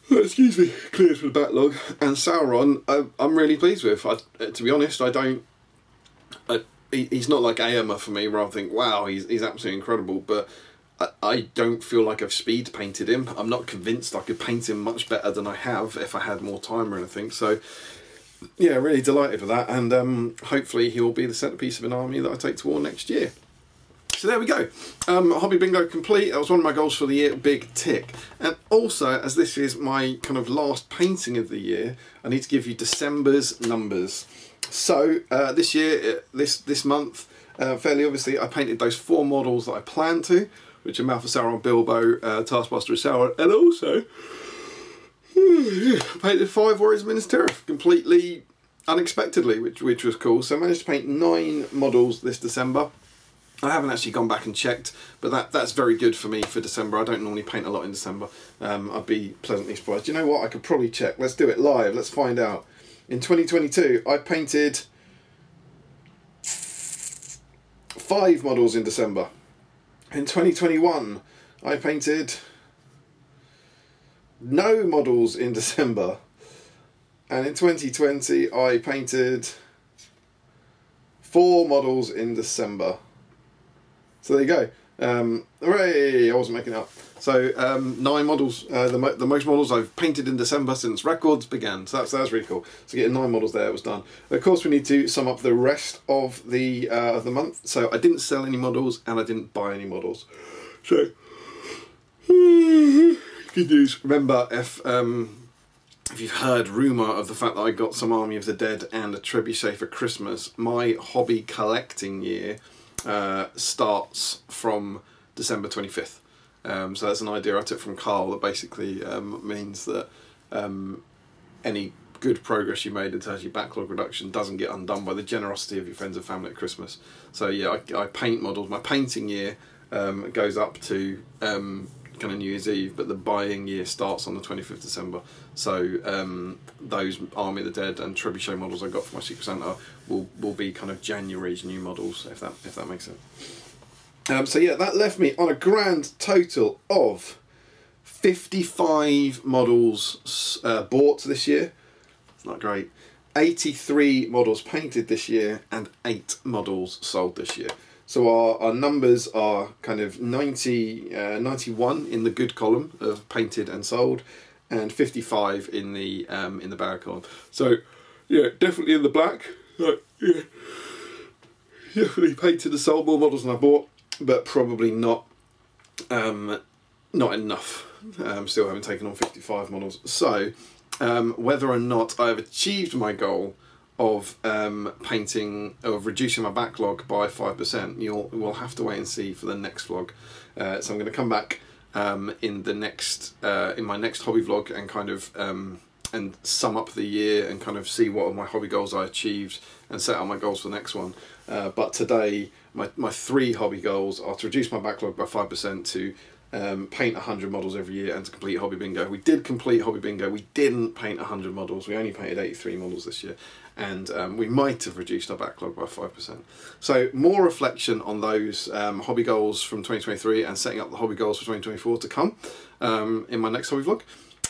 excuse me, cleared from the backlog. And Sauron, I'm really pleased with. To be honest, he's not like Aomer for me, where I think, wow, he's absolutely incredible, but I don't feel like I've speed painted him. I'm not convinced I could paint him much better than I have if I had more time or anything. So yeah, really delighted with that, and hopefully he'll be the centrepiece of an army that I take to war next year. So there we go. Hobby bingo complete. That was one of my goals for the year. Big tick. And also, as this is my kind of last painting of the year, I need to give you December's numbers. So this year, this month, fairly obviously, I painted those 4 models that I planned to, which are Mouth of Sauron, Bilbo, Taskmaster of Sauron, and also I painted 5 Warriors of Minas Tirith completely unexpectedly, which was cool. So I managed to paint 9 models this December. I haven't actually gone back and checked, but that's very good for me for December. I don't normally paint a lot in December. I'd be pleasantly surprised. You know what? I could probably check. Let's do it live. Let's find out. In 2022, I painted 5 models in December. In 2021, I painted no models in December. And in 2020, I painted 4 models in December. So there you go. Hooray! I wasn't making it up. So 9 models, the most models I've painted in December since records began. So that's really cool. So getting 9 models there was done. Of course, we need to sum up the rest of the month. So I didn't sell any models and I didn't buy any models. So good news. Remember, if you've heard rumour of the fact that I got some Army of the Dead and a Trebuchet for Christmas, my hobby collecting year starts from December 25th. So that's an idea I took from Carl that basically means that any good progress you made in terms of your backlog reduction doesn't get undone by the generosity of your friends and family at Christmas. So yeah, I paint models. My painting year goes up to kind of New Year's Eve, but the buying year starts on the 25th December. So those Army of the Dead and Trebuchet models I got for my Secret Santa will be kind of January's new models, if that makes sense. So yeah, that left me on a grand total of 55 models bought this year. It's not great. 83 models painted this year and 8 models sold this year. So our numbers are kind of 91 in the good column of painted and sold, and 55 in the bad column. So yeah, definitely in the black. Yeah, definitely painted and sold more models than I bought, but probably not enough. Still haven't taken on 55 models. So whether or not I have achieved my goal of reducing my backlog by 5%, we'll have to wait and see for the next vlog. So I'm going to come back in my next hobby vlog and kind of and sum up the year and kind of see what of my hobby goals I achieved and set out my goals for the next one. But today my 3 hobby goals are to reduce my backlog by 5%, to paint 100 models every year, and to complete hobby bingo. We did complete hobby bingo. We didn't paint 100 models. We only painted 83 models this year, and we might have reduced our backlog by 5%. So more reflection on those hobby goals from 2023 and setting up the hobby goals for 2024 to come in my next hobby vlog.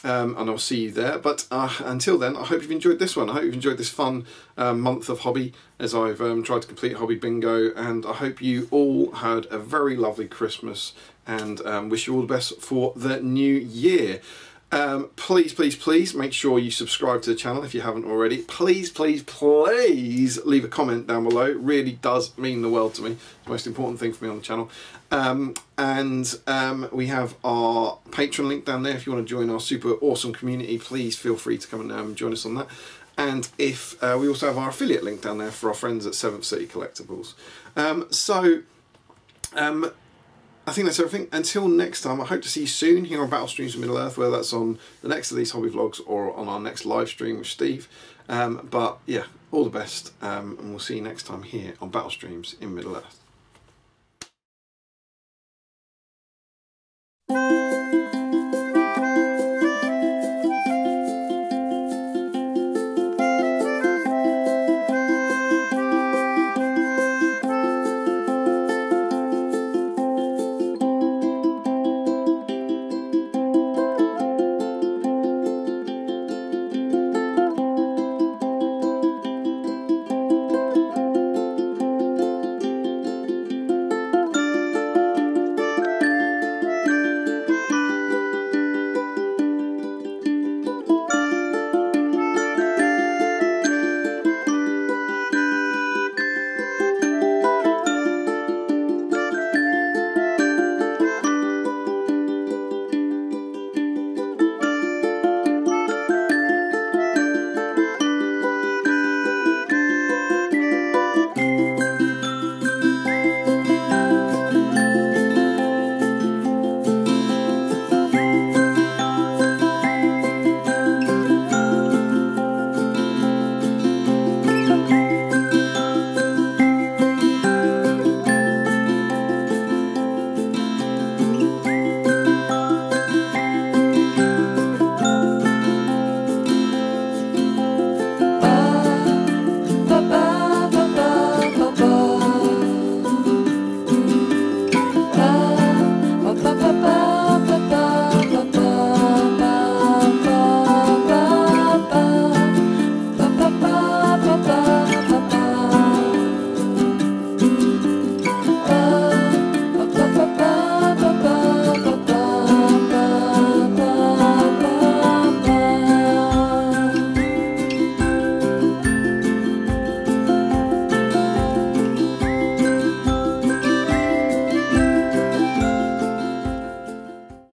And I'll see you there. But until then, I hope you've enjoyed this one. I hope you've enjoyed this fun month of hobby as I've tried to complete hobby bingo, and I hope you all had a very lovely Christmas and wish you all the best for the new year. Please make sure you subscribe to the channel if you haven't already. Please leave a comment down below. It really does mean the world to me. It's the most important thing for me on the channel. We have our Patreon link down there. If you want to join our super awesome community, please feel free to come and join us on that. And if we also have our affiliate link down there for our friends at 7th City Collectibles. I think that's everything. Until next time, I hope to see you soon here on Battle Streams of Middle-earth, whether that's on the next of these hobby vlogs or on our next live stream with Steve. But yeah, all the best, and we'll see you next time here on Battle Streams in Middle-earth.